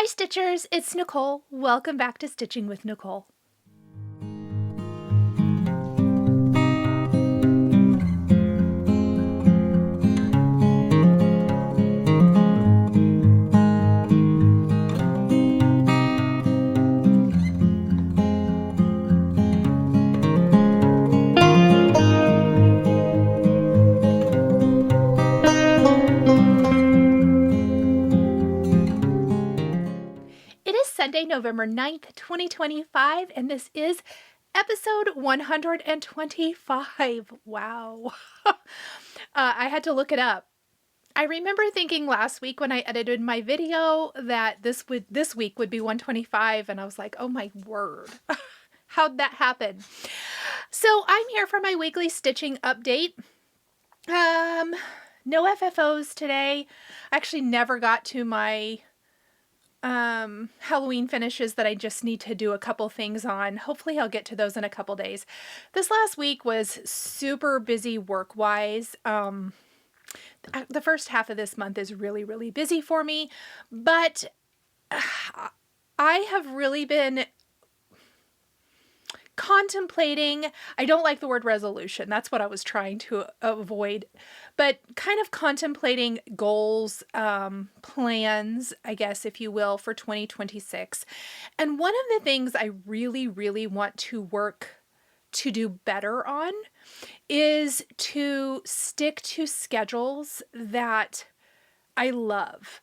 Hi Stitchers, it's Nicole. Welcome back to Stitching with Nicole. It is Sunday, November 9th, 2025, and this is episode 125. Wow. I had to look it up. I remember thinking last week when I edited my video that this week would be 125, and I was like, oh my word. How'd that happen? So I'm here for my weekly stitching update. No FFOs today. I actually never got to my Halloween finishes that I just need to do a couple things on. Hopefully I'll get to those in a couple days. This last week was super busy work-wise. The first half of this month is really, really busy for me, but I have really been contemplating, I don't like the word resolution, that's what I was trying to avoid, but kind of contemplating goals, plans, I guess, if you will, for 2026. And one of the things I really, really want to work to do better on is to stick to schedules that I love,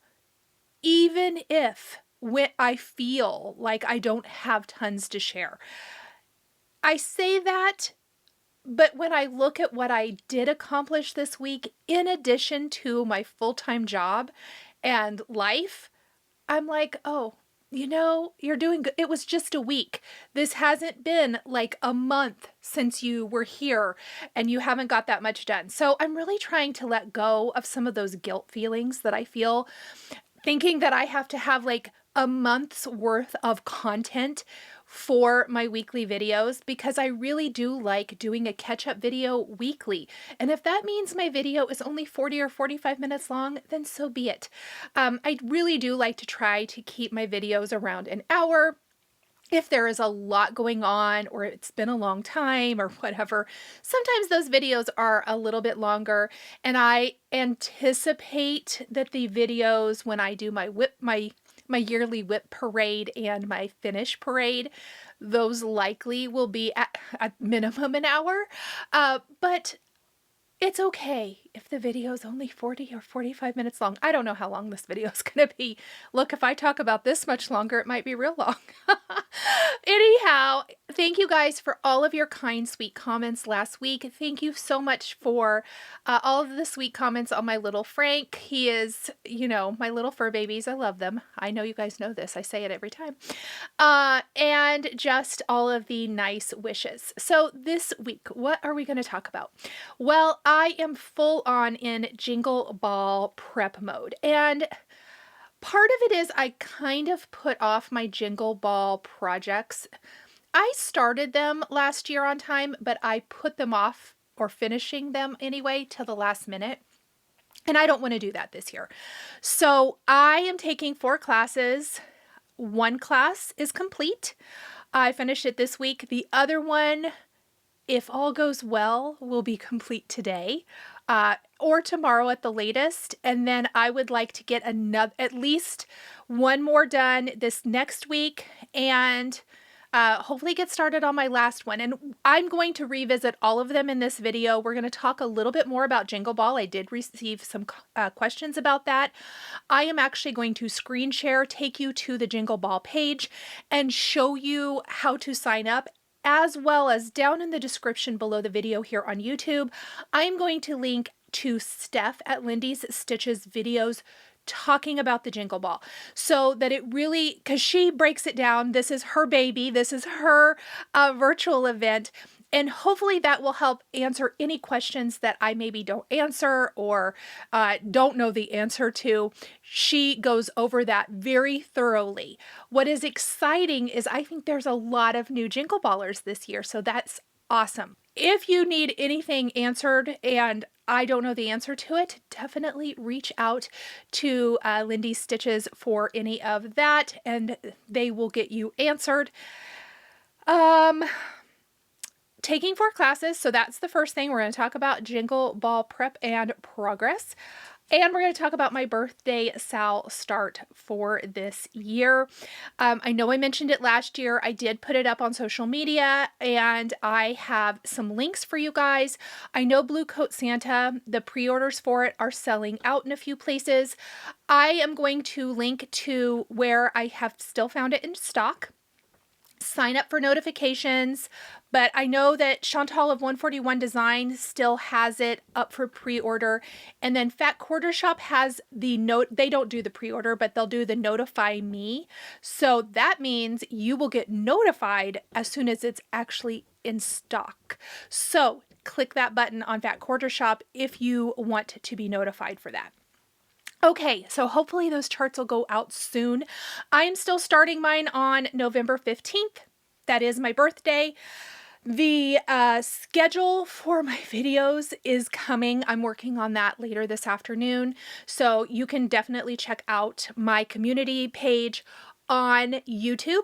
even if when I feel like I don't have tons to share. I say that, but when I look at what I did accomplish this week, in addition to my full-time job and life, I'm like, oh, you know, you're doing good. It was just a week. This hasn't been like a month since you were here and you haven't got that much done. So I'm really trying to let go of some of those guilt feelings that I feel, thinking that I have to have like a month's worth of content for my weekly videos, because I really do like doing a catch-up video weekly. And if that means my video is only 40 or 45 minutes long, then so be it. I really do like to try to keep my videos around an hour. If there is a lot going on or it's been a long time or whatever, sometimes those videos are a little bit longer, and I anticipate that the videos when I do my yearly whip parade and my finish parade, those likely will be at minimum an hour, but it's okay if the video is only 40 or 45 minutes long. I don't know how long this video is going to be. Look, if I talk about this much longer, it might be real long. Anyhow, thank you guys for all of your kind, sweet comments last week. Thank you so much for all of the sweet comments on my little Frank. He is, you know, my little fur babies. I love them. I know you guys know this. I say it every time. And just all of the nice wishes. So this week, what are we going to talk about? Well, I am full on in Jingle Ball prep mode, and part of it is I kind of put off my Jingle Ball projects. I started them last year on time, but I put them off, or finishing them anyway, till the last minute. And I don't want to do that this year. So I am taking 4 classes. One class is complete. I finished it this week. The other one, if all goes well, will be complete today or tomorrow at the latest. And then I would like to get at least one more done this next week, and hopefully get started on my last one. And I'm going to revisit all of them in this video. We're going to talk a little bit more about Jingle Ball. I did receive some questions about that. I am actually going to screen share, take you to the Jingle Ball page, and show you how to sign up, as well as down in the description below the video here on YouTube, I'm going to link to Steph at Lindy's Stitches videos talking about the Jingle Ball, so that it really, because she breaks it down, this is her baby, this is her virtual event, and hopefully that will help answer any questions that I maybe don't answer or don't know the answer to. She goes over that very thoroughly. What is exciting is I think there's a lot of new Jingle Ballers this year, so that's awesome. If you need anything answered and I don't know the answer to it, definitely reach out to Lindy Stitches for any of that, and they will get you answered. Taking 4 classes, so that's the first thing. We're going to talk about Jingle Ball prep and progress. And we're going to talk about my birthday Sal start for this year. I know I mentioned it last year. I did put it up on social media, and I have some links for you guys. I know Blue Coat Santa, the pre-orders for it are selling out in a few places. I am going to link to where I have still found it in stock. Sign up for notifications, but I know that Chantal of 141 Design still has it up for pre-order, and then Fat Quarter Shop has the they don't do the pre-order, but they'll do the notify me, so that means you will get notified as soon as it's actually in stock. So click that button on Fat Quarter Shop if you want to be notified for that. Okay, so hopefully those charts will go out soon. I am still starting mine on November 15th. That is my birthday. The schedule for my videos is coming. I'm working on that later this afternoon. So you can definitely check out my community page on YouTube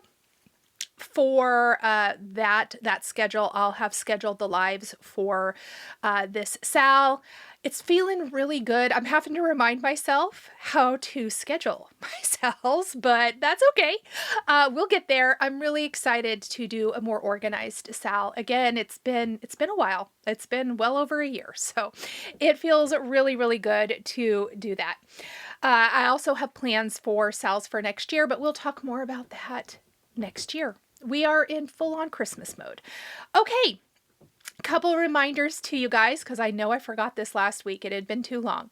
for that schedule. I'll have scheduled the lives for this Sal. It's feeling really good. I'm having to remind myself how to schedule my Sals, but that's okay. We'll get there. I'm really excited to do a more organized Sal. Again, it's been a while. It's been well over a year, so it feels really, really good to do that. I also have plans for Sals for next year, but we'll talk more about that next year. We are in full-on Christmas mode. Okay. Couple reminders to you guys, because I know I forgot this last week. It had been too long.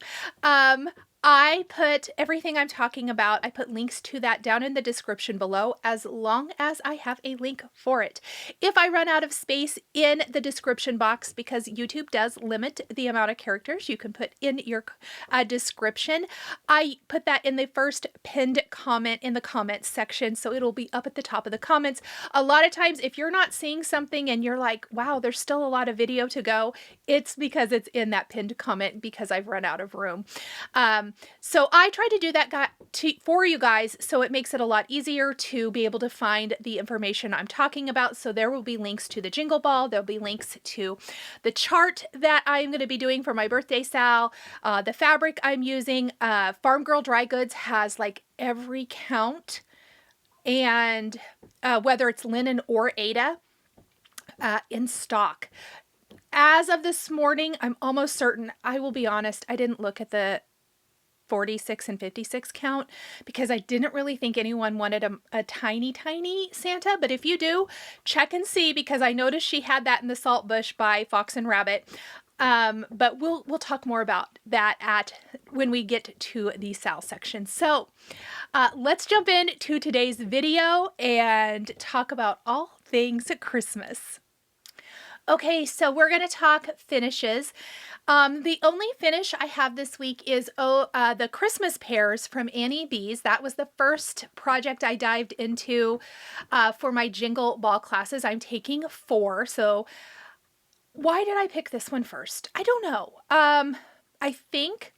I put everything I'm talking about, I put links to that down in the description below, as long as I have a link for it. If I run out of space in the description box, because YouTube does limit the amount of characters you can put in your description, I put that in the first pinned comment in the comments section, so it'll be up at the top of the comments. A lot of times, if you're not seeing something and you're like, wow, there's still a lot of video to go, it's because it's in that pinned comment, because I've run out of room. So I try to do that for you guys, so it makes it a lot easier to be able to find the information I'm talking about. So there will be links to the Jingle Ball. There'll be links to the chart that I'm going to be doing for my birthday Sal. The fabric I'm using, Farm Girl Dry Goods has like every count, and whether it's linen or Aida, in stock. As of this morning, I'm almost certain, I will be honest, I didn't look at the 46 and 56 count because I didn't really think anyone wanted a tiny Santa, but if you do, check and see, because I noticed she had that in the Saltbush by Fox and Rabbit. But we'll talk more about that when we get to the Sal section. So let's jump into today's video and talk about all things Christmas. Okay, so we're going to talk finishes. The only finish I have this week is the Christmas pears from Beez. That was the first project I dived into for my Jingle Ball classes. I'm taking 4, so why did I pick this one first? I don't know. I think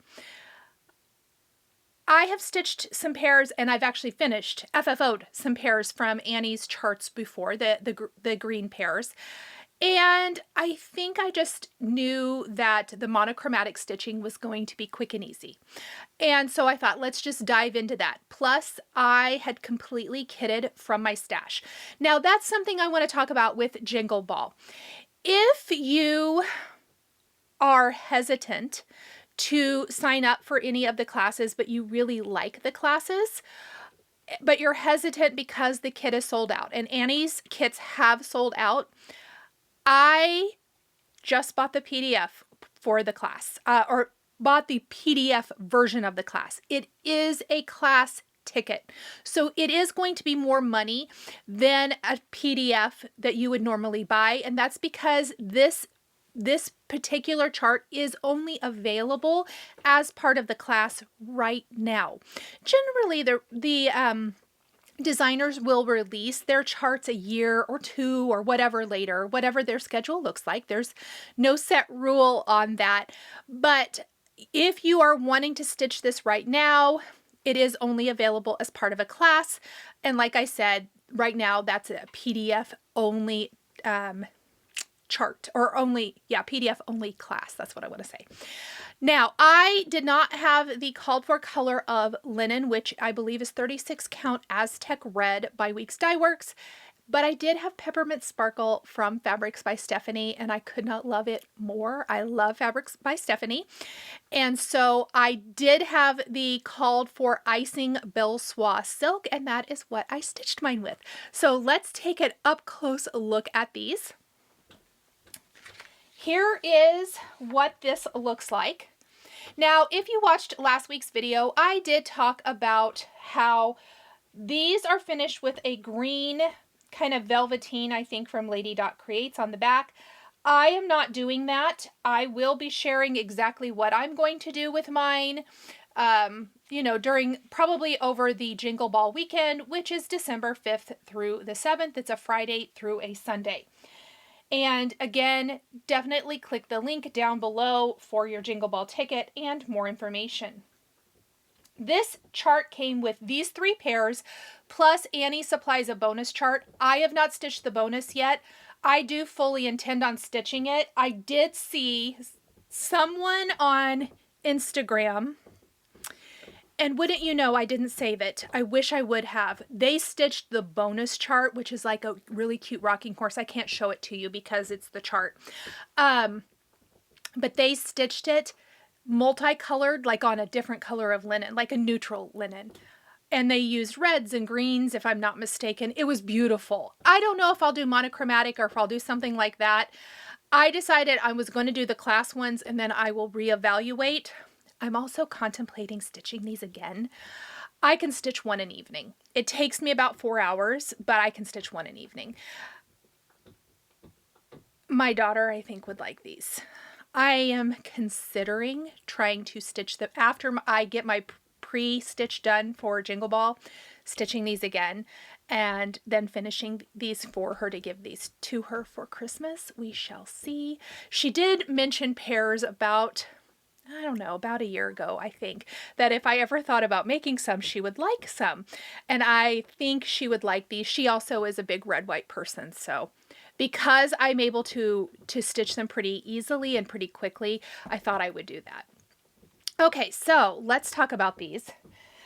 I have stitched some pears, and I've actually finished, FFO'd some pears from Annie's charts before, the green pears. And I think I just knew that the monochromatic stitching was going to be quick and easy. And so I thought, let's just dive into that. Plus, I had completely kitted from my stash. Now, that's something I want to talk about with Jingle Ball. If you are hesitant to sign up for any of the classes, but you really like the classes, but you're hesitant because the kit is sold out, and Annie's kits have sold out, I just bought the PDF for the class, or bought the PDF version of the class. It is a class ticket, so it is going to be more money than a PDF that you would normally buy, and that's because this particular chart is only available as part of the class right now. Generally, designers will release their charts a year or two or whatever later, whatever their schedule looks like. There's no set rule on that. But if you are wanting to stitch this right now, it is only available as part of a class. And like I said, right now that's a PDF only chart, or only, yeah, PDF only class. That's what I want to say. Now, I did not have the called for color of linen, which I believe is 36 count Aztec Red by Weeks Dye Works, but I did have Peppermint Sparkle from Fabrics by Stephanie, and I could not love it more. I love Fabrics by Stephanie. And so I did have the called for icing Belsois silk, and that is what I stitched mine with. So let's take an up close look at these. Here is what this looks like. Now, if you watched last week's video, I did talk about how these are finished with a green kind of velveteen, I think from Lady Dot Creates on the back. I am not doing that. I will be sharing exactly what I'm going to do with mine, you know, during probably over the Jingle Ball weekend, which is December 5th through the 7th. It's a Friday through a Sunday. And again, definitely click the link down below for your Jingle Ball ticket and more information. This chart came with these 3 pairs, plus Annie supplies a bonus chart. I have not stitched the bonus yet. I do fully intend on stitching it. I did see someone on Instagram, and wouldn't you know, I didn't save it. I wish I would have. They stitched the bonus chart, which is like a really cute rocking horse. I can't show it to you because it's the chart. But they stitched it multicolored, like on a different color of linen, like a neutral linen. And they used reds and greens, if I'm not mistaken. It was beautiful. I don't know if I'll do monochromatic or if I'll do something like that. I decided I was going to do the class ones and then I will reevaluate. I'm also contemplating stitching these again. I can stitch one an evening. It takes me about 4 hours, but I can stitch one an evening. My daughter, I think, would like these. I am considering trying to stitch them after I get my pre-stitch done for Jingle Ball, stitching these again, and then finishing these for her to give these to her for Christmas. We shall see. She did mention Pears about, I don't know, about a year ago, I think, that if I ever thought about making some, she would like some. And I think she would like these. She also is a big red-white person, so because I'm able to stitch them pretty easily and pretty quickly, I thought I would do that. Okay, so let's talk about these.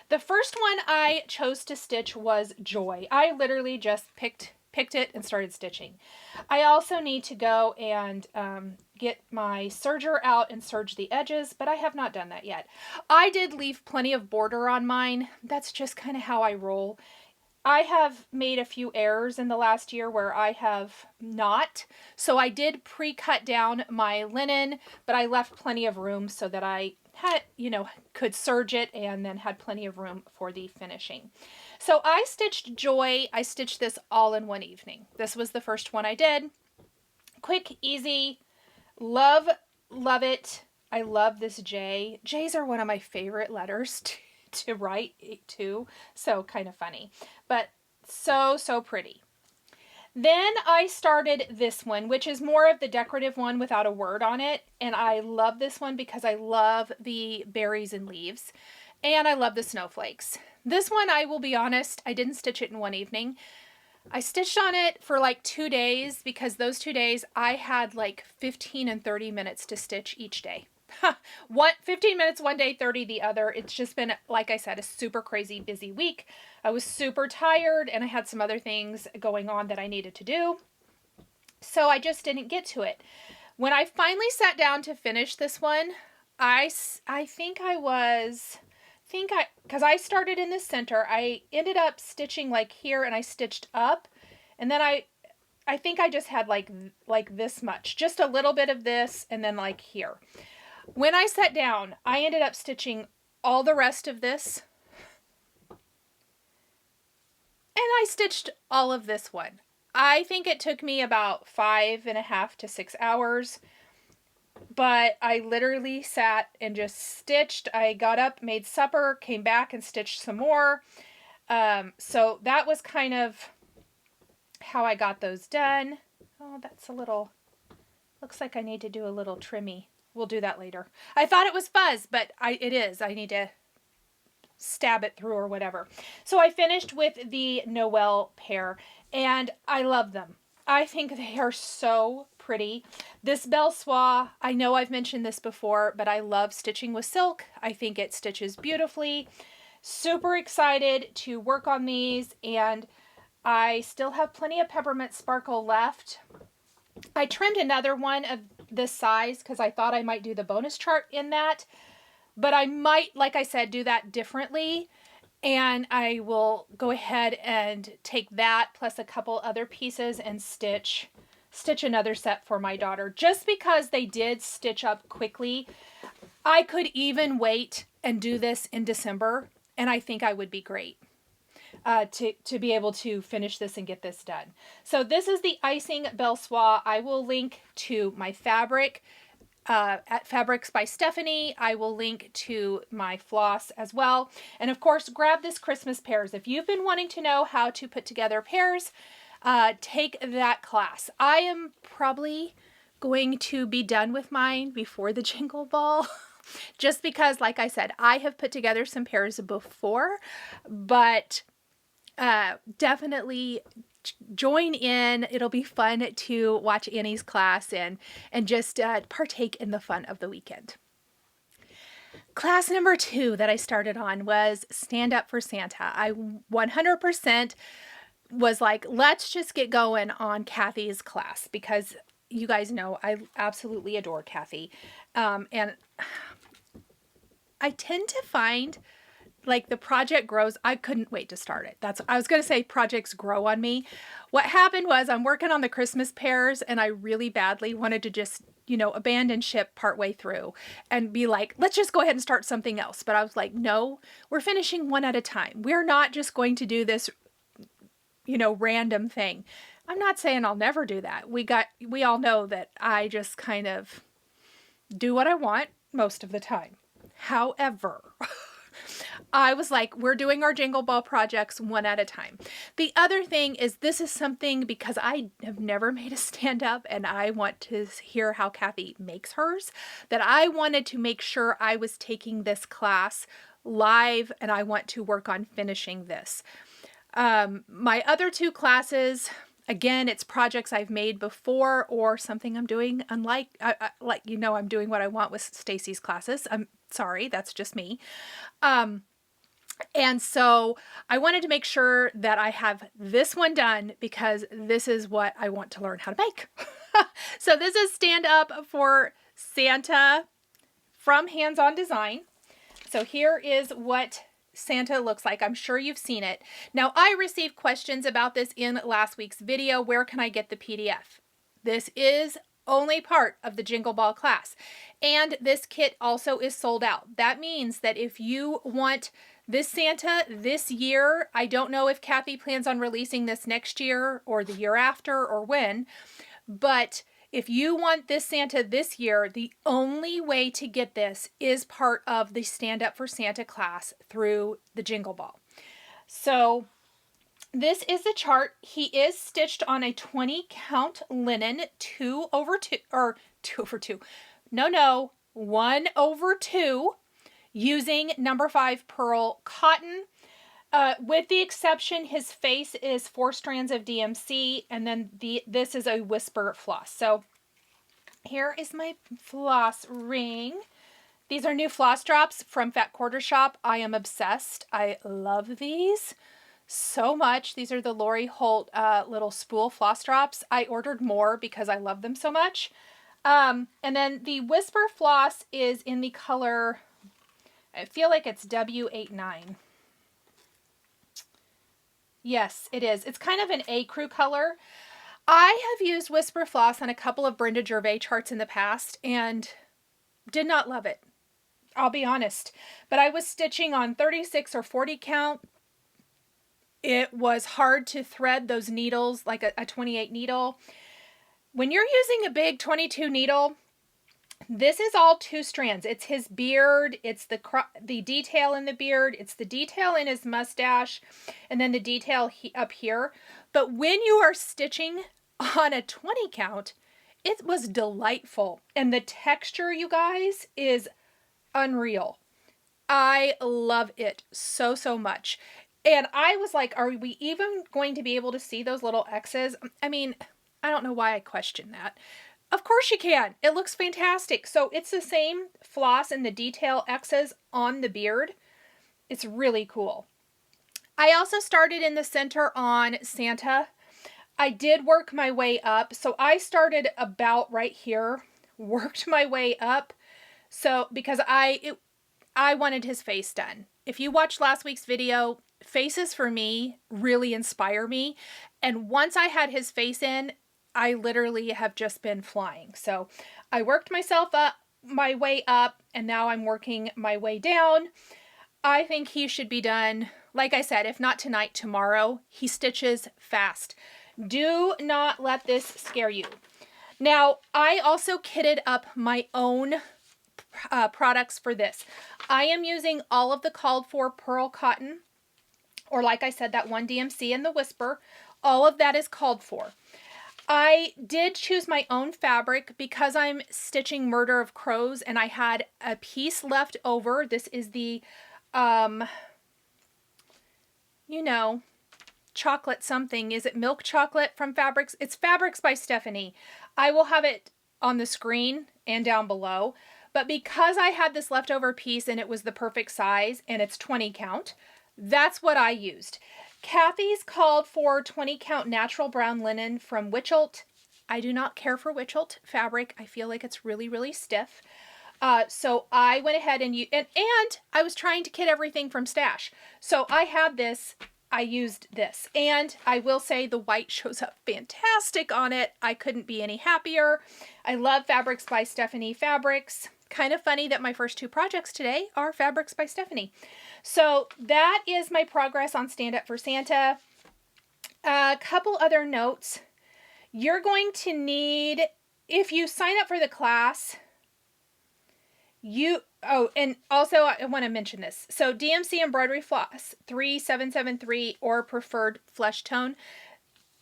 The first one I chose to stitch was Joy. I literally just picked it and started stitching. I also need to go and get my serger out and serge the edges, but I have not done that yet. I did leave plenty of border on mine. That's just kind of how I roll. I have made a few errors in the last year where I have not. So I did pre-cut down my linen, but I left plenty of room so that I had, you know, could serge it and then had plenty of room for the finishing. So I stitched Joy. I stitched this all in one evening. This was the first one I did. Quick, easy, love it. I love this J. J's are one of my favorite letters to write too, so kind of funny, but so pretty. Then I started this one, which is more of the decorative one without a word on it, and I love this one because I love the berries and leaves, and I love the snowflakes. This one, I will be honest, I didn't stitch it in one evening. I stitched on it for like 2 days because those 2 days I had like 15 and 30 minutes to stitch each day. 15 minutes one day, 30 the other. It's just been, like I said, a super crazy busy week. I was super tired and I had some other things going on that I needed to do. So I just didn't get to it. When I finally sat down to finish this one, I think because I started in the center, I ended up stitching like here and I stitched up, and then I think I just had like this much, just a little bit of this, and then like here. When I sat down, I ended up stitching all the rest of this, and I stitched all of this one. I think it took me about 5.5 to 6 hours, but I literally sat and just stitched. I got up, made supper, came back and stitched some more. So that was kind of how I got those done. Oh, that's a little, looks like I need to do a little trimmy. We'll do that later. I thought it was fuzz, but it is. I need to stab it through or whatever. So I finished with the Noel pair, and I love them. I think they are so pretty. This Belle Soie, I know I've mentioned this before, but I love stitching with silk. I think it stitches beautifully. Super excited to work on these, and I still have plenty of peppermint sparkle left. I trimmed another one of this size because I thought I might do the bonus chart in that, but I might, like I said, do that differently. And I will go ahead and take that plus a couple other pieces and stitch another set for my daughter. Just because they did stitch up quickly, I could even wait and do this in December, and I think I would be great to be able to finish this and get this done. So this is the icing Belle Soie. I will link to my fabric at Fabrics by Stephanie. I will link to my floss as well. And of course, grab this Christmas Pears. If you've been wanting to know how to put together pears, take that class. I am probably going to be done with mine before the Jingle Ball. Just because, like I said, I have put together some pears before, but definitely join in. It'll be fun to watch Annie's class and just partake in the fun of the weekend. Class number 2 that I started on was Stand Up for Santa. I 100% was like, let's just get going on Kathy's class, because you guys know I absolutely adore Kathy. And I tend to find like the project grows. I couldn't wait to start it. I was going to say projects grow on me. What happened was I'm working on the Christmas pears, and I really badly wanted to just, abandon ship partway through and be like, let's just go ahead and start something else. But I was like, no, we're finishing one at a time. We're not just going to do this, random thing. I'm not saying I'll never do that. We all know that I just kind of do what I want most of the time. However, I was like, we're doing our Jingle Ball projects one at a time. The other thing is, this is something, because I have never made a stand up and I want to hear how Kathy makes hers, that I wanted to make sure I was taking this class live, and I want to work on finishing this. My other 2 classes, again, it's projects I've made before or something I'm doing unlike, I'm doing what I want with Stacy's classes. I'm sorry, that's just me. And so I wanted to make sure that I have this one done, because this is what I want to learn how to make. So this is Stand Up for Santa from Hands On Design. So here is what Santa looks like. I'm sure you've seen it. Now, I received questions about this in last week's video. Where can I get the PDF? This is only part of the Jingle Ball class. And this kit also is sold out. That means that if you want this Santa this year, I don't know if Kathy plans on releasing this next year or the year after or when, but if you want this Santa this year, the only way to get this is part of the Stand Up for Santa class through the Jingle Ball. So this is the chart. He is stitched on a 20 count linen 1/2 using number 5 pearl cotton. With the exception, his face is 4 strands of DMC, and then this is a whisper floss. So here is my floss ring. These are new floss drops from Fat Quarter Shop. I am obsessed. I love these so much. These are the Lori Holt little spool floss drops. I ordered more because I love them so much. And then the whisper floss is in the color, I feel like it's W89. Yes, it is. It's kind of an ecru color. I have used whisper floss on a couple of Brenda Gervais charts in the past and did not love it. I'll be honest. But I was stitching on 36 or 40 count. It was hard to thread those needles, like a 28 needle. When you're using a big 22 needle, This is all 2 strands. It's his beard, it's the detail in the beard, it's the detail in his mustache, and then the detail up here. But when you are stitching on a 20 count, it was delightful. And the texture, you guys, is unreal. I love it so, so much. And I was like, are we even going to be able to see those little X's? I mean, I don't know why I question that. Of course you can. It looks fantastic. So it's the same floss and the detail X's on the beard. It's really cool. I also started in the center on Santa. I did work my way up. So I started about right here, worked my way up. So because I wanted his face done. If you watched last week's video, faces for me really inspire me. And once I had his face in, I literally have just been flying. So I worked myself up, my way up, and now I'm working my way down. I think he should be done, like I said, if not tonight, tomorrow. He stitches fast. Do not let this scare you. Now, I also kitted up my own products for this. I am using all of the called for pearl cotton, or like I said, that one DMC and the Whisper. All of that is called for. I did choose my own fabric because I'm stitching Murder of Crows and I had a piece left over. This is the, you know, chocolate something. Is it milk chocolate from Fabrics? It's Fabrics by Stephanie. I will have it on the screen and down below. But because I had this leftover piece and it was the perfect size and it's 20 count, that's what I used. Kathy's called for 20 count natural brown linen from Wichelt. I do not care for Wichelt fabric. I feel like it's really, really stiff. So I went ahead and I was trying to kit everything from Stash. So I had this, I used this. And I will say the white shows up fantastic on it. I couldn't be any happier. I love Fabrics by Stephanie fabrics. Kind of funny that my first 2 projects today are Fabrics by Stephanie. So that is my progress on Stand Up for Santa. A couple other notes. You're going to need, if you sign up for the class, and also I want to mention this. So DMC embroidery floss 3773 or preferred flesh tone.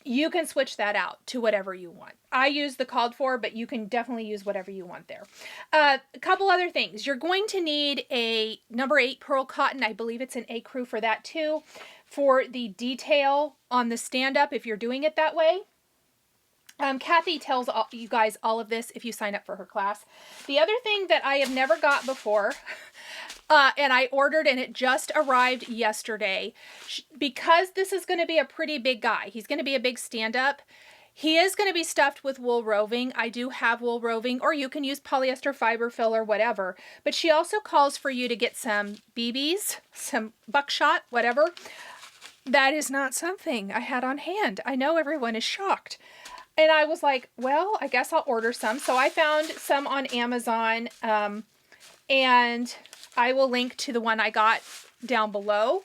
You can switch that out to whatever you want. I use the called for, but you can definitely use whatever you want there. A couple other things. You're going to need a number 8 pearl cotton. I believe it's an ecru for that too. For the detail on the stand-up if you're doing it that way. Kathy tells you guys all of this if you sign up for her class. The other thing that I have never got before, and I ordered and it just arrived yesterday, because this is going to be a pretty big guy. He's going to be a big stand-up. He is going to be stuffed with wool roving. I do have wool roving, or you can use polyester fiber fill or whatever. But she also calls for you to get some BBs, some buckshot, whatever. That is not something I had on hand. I know everyone is shocked. And I was like, well, I guess I'll order some. So I found some on Amazon, and I will link to the one I got down below.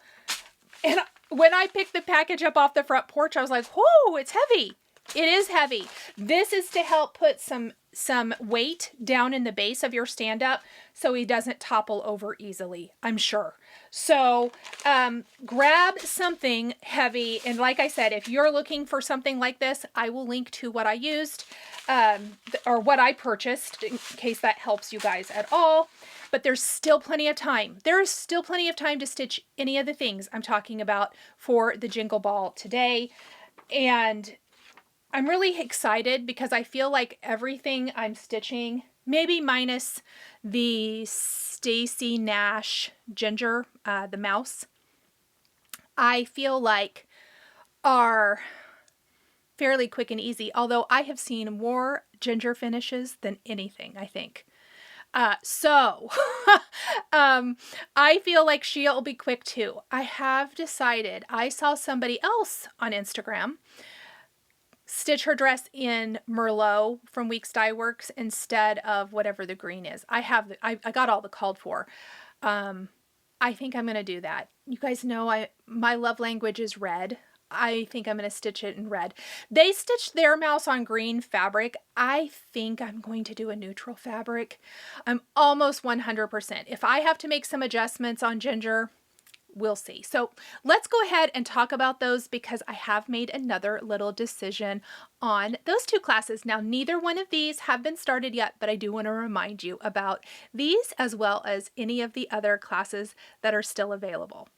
And when I picked the package up off the front porch, I was like, whoa, it's heavy. It is heavy. This is to help put some weight down in the base of your stand-up so he doesn't topple over easily, I'm sure. So grab something heavy. And like I said, if you're looking for something like this, I will link to what I used or what I purchased in case that helps you guys at all. But there's still plenty of time. There is still plenty of time to stitch any of the things I'm talking about for the Jingle Ball today. And I'm really excited because I feel like everything I'm stitching, maybe minus the Stacy Nash Ginger, the mouse, I feel like are fairly quick and easy, although I have seen more ginger finishes than anything, I think. So I feel like she'll be quick too. I have decided, I saw somebody else on Instagram stitch her dress in Merlot from Weeks Dye Works instead of whatever the green is. I got all the called for. I think I'm going to do that. You guys know my love language is red. I think I'm going to stitch it in red. They stitched their mouse on green fabric. I think I'm going to do a neutral fabric. I'm almost 100%. If I have to make some adjustments on Ginger, we'll see. So let's go ahead and talk about those because I have made another little decision on those two classes. Now, neither one of these have been started yet, but I do want to remind you about these as well as any of the other classes that are still available.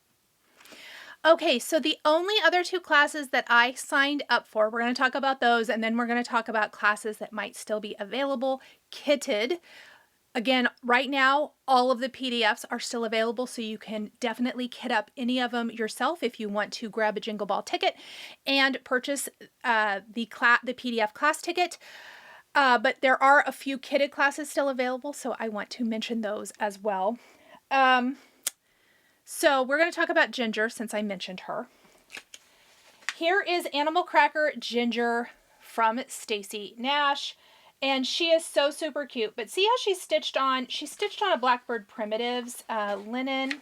Okay, so the only other two classes that I signed up for, we're going to talk about those, and then we're going to talk about classes that might still be available, kitted. Again, right now, all of the PDFs are still available, so you can definitely kit up any of them yourself if you want to grab a Jingle Ball ticket and purchase the PDF class ticket. But there are a few kitted classes still available, so I want to mention those as well. So we're going to talk about Ginger since I mentioned her. Here is Animal Cracker Ginger from Stacy Nash. And she is so super cute. But see how she's stitched on? She stitched on a Blackbird Primitives linen.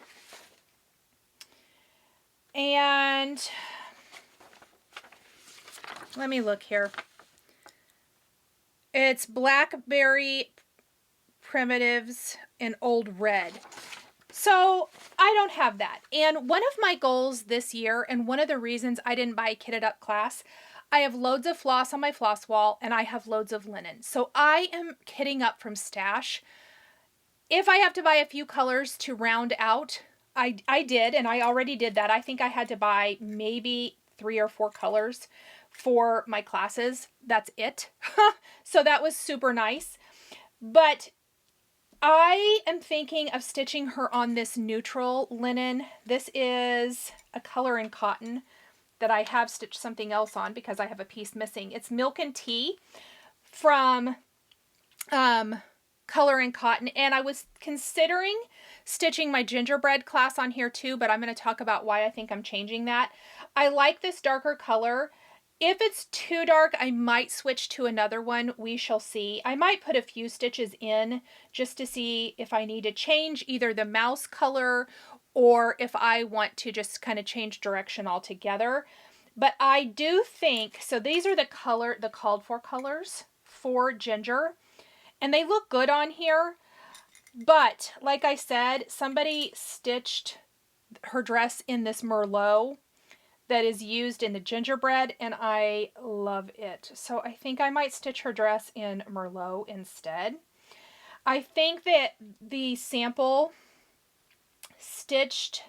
And let me look here. It's Blackberry Primitives in Old Red. So I don't have that. And one of my goals this year, and one of the reasons I didn't buy a kitted up class, I have loads of floss on my floss wall and I have loads of linen. So I am kitting up from stash. If I have to buy a few colors to round out, I did, and I already did that. I think I had to buy maybe 3 or 4 colors for my classes. That's it. So that was super nice. But I am thinking of stitching her on this neutral linen. This is a color in cotton that I have stitched something else on because I have a piece missing. It's Milk and Tea from Color in Cotton. And I was considering stitching my gingerbread class on here too, but I'm going to talk about why I think I'm changing that. I like this darker color. If it's too dark, I might switch to another one. We shall see. I might put a few stitches in just to see if I need to change either the mouse color or if I want to just kind of change direction altogether. But I do think, so these are the called for colors for Ginger, and they look good on here. But like I said, somebody stitched her dress in this Merlot that is used in the gingerbread, and I love it. So I think I might stitch her dress in Merlot instead. I think that the sample stitched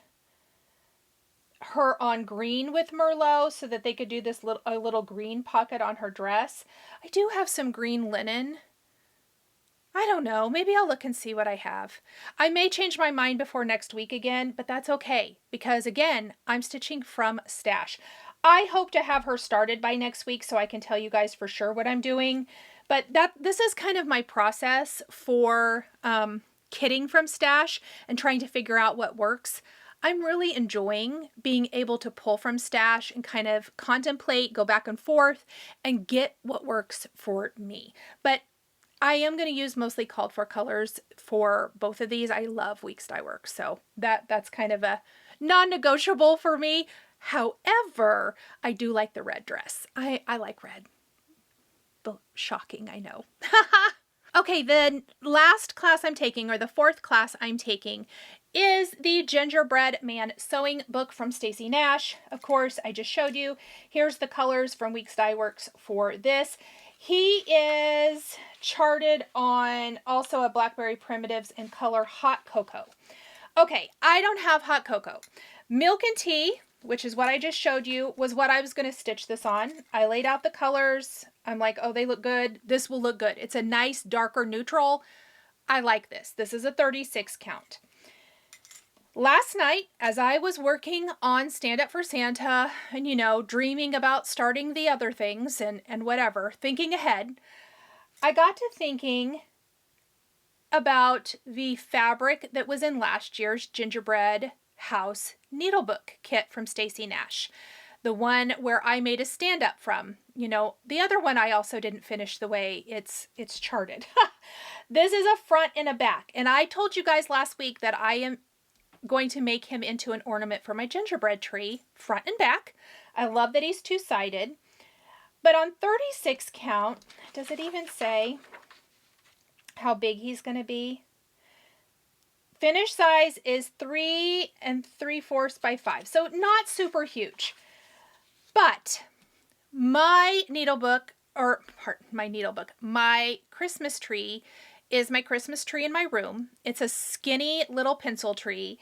her on green with Merlot so that they could do this little green pocket on her dress. I do have some green linen. I don't know. Maybe I'll look and see what I have. I may change my mind before next week again, but that's okay because, again, I'm stitching from stash. I hope to have her started by next week so I can tell you guys for sure what I'm doing. But this is kind of my process for kitting from stash and trying to figure out what works. I'm really enjoying being able to pull from stash and kind of contemplate, go back and forth, and get what works for me. But I am going to use mostly called for colors for both of these. I love weeks dye work, so that's kind of a non-negotiable for me. However, I do like the red dress. I like red. Shocking, I know. Okay, the last class I'm taking, or the 4th class I'm taking, is the Gingerbread Man Sewing Book from Stacy Nash. Of course, I just showed you. Here's the colors from Weeks Dye Works for this. He is charted on also a Blackberry Primitives in color Hot Cocoa. Okay, I don't have Hot Cocoa. Milk and Tea, which is what I just showed you, was what I was going to stitch this on. I laid out the colors. I'm like, oh, they look good. This will look good. It's a nice darker neutral. I like this. This is a 36 count. Last night, as I was working on Stand Up for Santa and, you know, dreaming about starting the other things and whatever, thinking ahead, I got to thinking about the fabric that was in last year's Gingerbread House Needlebook kit from Stacy Nash. The one where I made a stand up from. You know, the other one I also didn't finish the way it's charted. This is a front and a back. And I told you guys last week that I am going to make him into an ornament for my gingerbread tree, front and back. I love that he's two-sided. But on 36 count, does it even say how big he's going to be? Finish size is 3 3/4 by 5, so not super huge. But my my Christmas tree is my Christmas tree in my room. It's a skinny little pencil tree,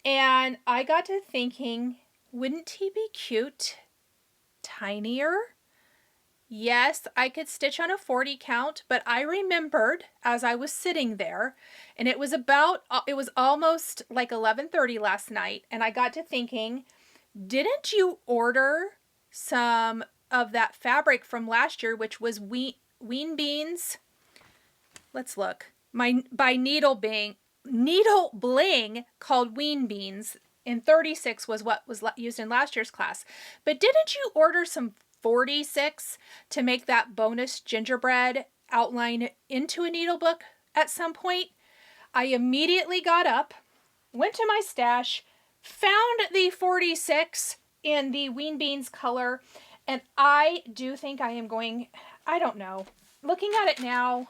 and I got to thinking, wouldn't he be cute tinier? Yes, I could stitch on a 40 count, but I remembered as I was sitting there, and it was almost like 11:30 last night, and I got to thinking, didn't you order some of that fabric from last year, which was Ween Beans? Let's look. By Needle Bling, called Ween Beans, in 36 was what was used in last year's class. But didn't you order some 46 to make that bonus gingerbread outline into a needle book at some point? I immediately got up, went to my stash, found the 46 in the Ween Beans color, and I do think I am going, I don't know, looking at it now,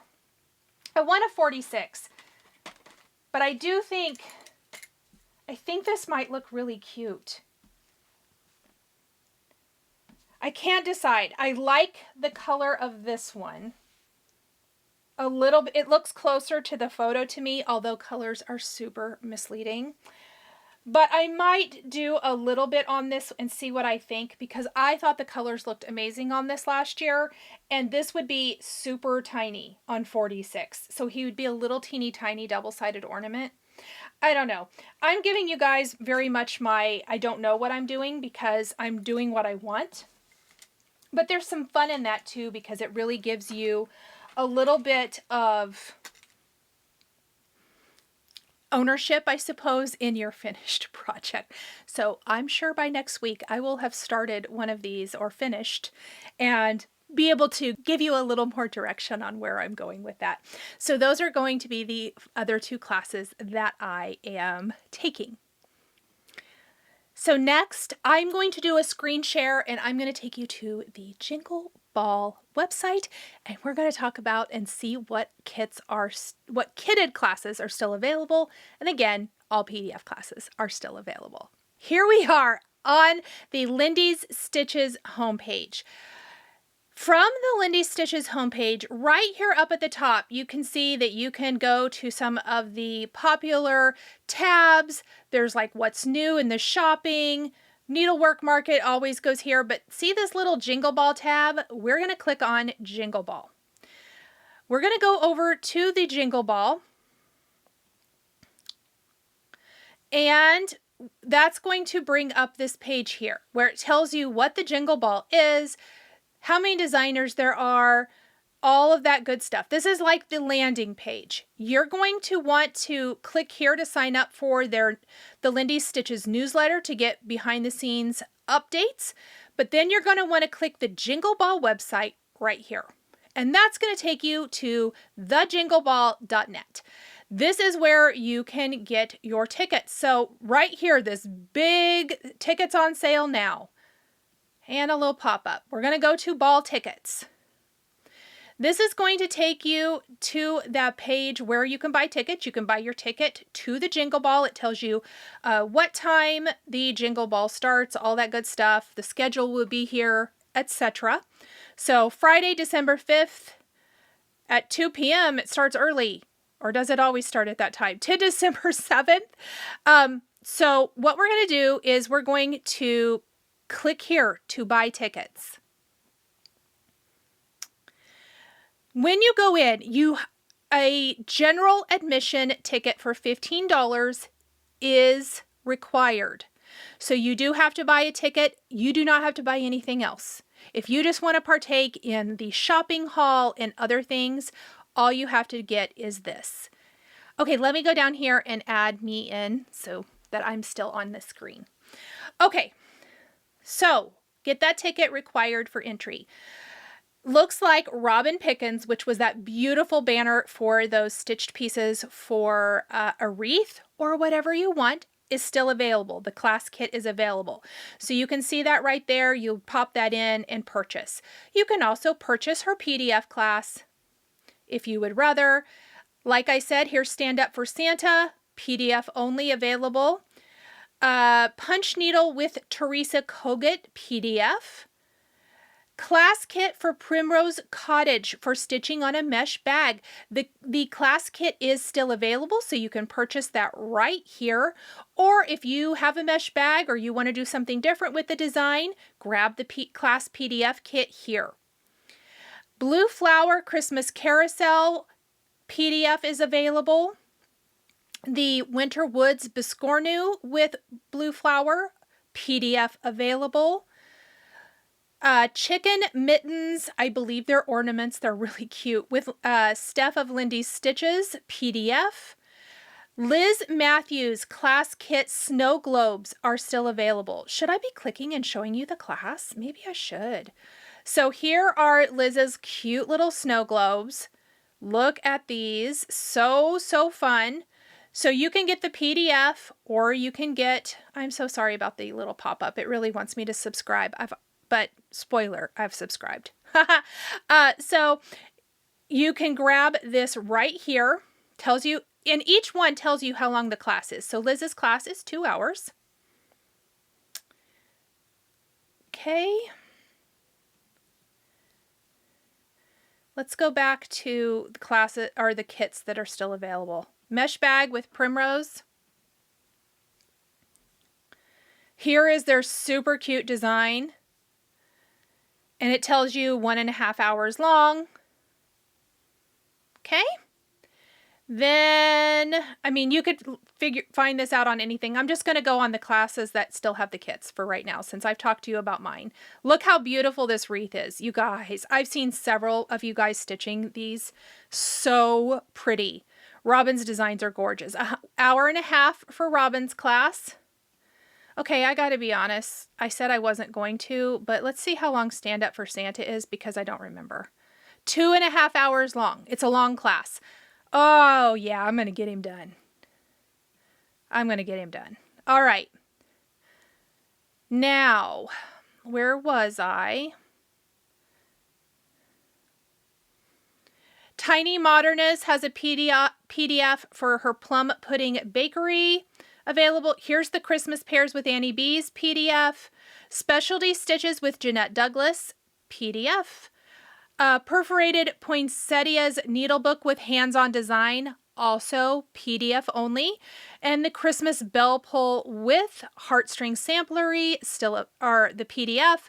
I want a 46, but I think this might look really cute. I can't decide. I like the color of this one a little bit. It looks closer to the photo to me, although colors are super misleading. But I might do a little bit on this and see what I think, because I thought the colors looked amazing on this last year, and this would be super tiny on 46. So he would be a little teeny tiny double-sided ornament. I don't know. I'm giving you guys very much my I don't know what I'm doing, because I'm doing what I want. But there's some fun in that too, because it really gives you a little bit of ownership, I suppose, in your finished project. So I'm sure by next week I will have started one of these or finished and be able to give you a little more direction on where I'm going with that. So those are going to be the other two classes that I am taking. So next, I'm going to do a screen share, and I'm going to take you to the Jingle Ball website, and we're going to talk about and see what kitted classes are still available. And again, all PDF classes are still available. Here we are on the Lindy's Stitches homepage. From the Lindy Stitches homepage, right here up at the top, you can see that you can go to some of the popular tabs. There's like what's new in the shopping. Needlework Market always goes here, but see this little Jingle Ball tab? We're going to click on Jingle Ball. We're going to go over to the Jingle Ball, and that's going to bring up this page here where it tells you what the Jingle Ball is, how many designers there are, all of that good stuff. This is like the landing page. You're going to want to click here to sign up for the Lindy Stitches newsletter to get behind the scenes updates. But then you're going to want to click the Jingle Ball website right here. And that's going to take you to thejingleball.net. This is where you can get your tickets. So right here, this big tickets on sale now. And a little pop-up. We're going to go to ball tickets. This is going to take you to that page where you can buy tickets. You can buy your ticket to the Jingle Ball. It tells you what time the Jingle Ball starts, all that good stuff. The schedule will be here, etc. So Friday, December 5th at 2 p.m. It starts early. Or does it always start at that time? To December 7th. So what we're going to do is we're going to click here to buy tickets. When you go in, a general admission ticket for $15 is required. So you do have to buy a ticket. You do not have to buy anything else. If you just want to partake in the shopping hall and other things, all you have to get is this. Okay, let me go down here and add me in so that I'm still on the screen. Okay. So, get that ticket required for entry. Looks like Robin Pickens, which was that beautiful banner for those stitched pieces for a wreath or whatever you want, is still available. The class kit is available. So you can see that right there. You pop that in and purchase. You can also purchase her PDF class if you would rather. Like I said, here's Stand Up for Santa, PDF only available. Punch Needle with Teresa Kogut, PDF. Class kit for Primrose Cottage for stitching on a mesh bag. The class kit is still available, so you can purchase that right here. Or if you have a mesh bag or you want to do something different with the design, grab the class PDF kit here. Blue Flower Christmas Carousel PDF is available. The Winter Woods Biscornu with Blue Flower PDF available. Chicken Mittens, I believe they're ornaments. They're really cute. With Steph of Lindy's Stitches, PDF. Liz Matthews Class Kit Snow Globes are still available. Should I be clicking and showing you the class? Maybe I should. So here are Liz's cute little snow globes. Look at these. So fun. So you can get the PDF or you can get, I'm so sorry about the little pop-up. It really wants me to subscribe. But spoiler, I've subscribed. So you can grab this right here. Tells you, and each one tells you how long the class is. So Liz's class is 2 hours. Okay. Let's go back to the classes or the kits that are still available. Mesh bag with Primrose. Here is their super cute design. And it tells you 1.5 hours long. Okay. Then, I mean, you could find this out on anything. I'm just going to go on the classes that still have the kits for right now, since I've talked to you about mine. Look how beautiful this wreath is. You guys, I've seen several of you guys stitching these. So pretty. Robin's designs are gorgeous. An hour and a half for Robin's class. Okay, I gotta be honest. I said I wasn't going to, but let's see how long Stand Up for Santa is because I don't remember. 2.5 hours long. It's a long class. Oh, yeah, I'm gonna get him done. I'm gonna get him done. All right. Now, where was I? Tiny Modernist has a PDF for her Plum Pudding Bakery available. Here's the Christmas Pears with Annie Beez PDF. Specialty Stitches with Jeanette Douglas PDF. Perforated Poinsettias Needlebook with Hands-on Design, also PDF only. And the Christmas Bell Pull with Heartstring Samplery, still are the PDF.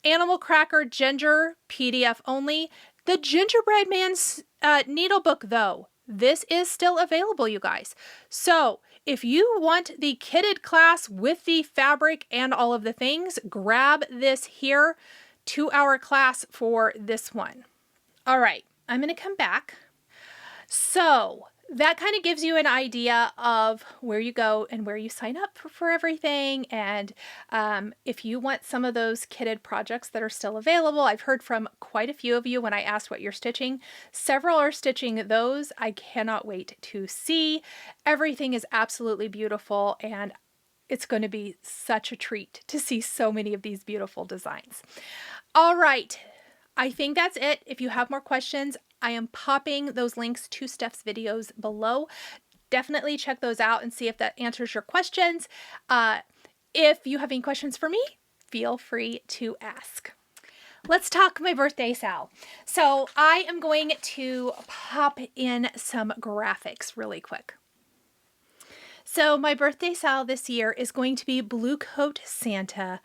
Animal Cracker Ginger, PDF only. The Gingerbread Man's Needlebook, though, this is still available, you guys. So if you want the kitted class with the fabric and all of the things, grab this here. 2-hour class for this one. All right, I'm going to come back. So that kind of gives you an idea of where you go and where you sign up for everything. And if you want some of those kitted projects that are still available, I've heard from quite a few of you when I asked what you're stitching. Several are stitching those. I cannot wait to see. Everything is absolutely beautiful, and it's going to be such a treat to see so many of these beautiful designs. All right, I think that's it. If you have more questions, I am popping those links to Steph's videos below. Definitely check those out and see if that answers your questions. If you have any questions for me, feel free to ask. Let's talk my birthday Sal. So I am going to pop in some graphics really quick. So my birthday Sal this year is going to be Blue Coat Santa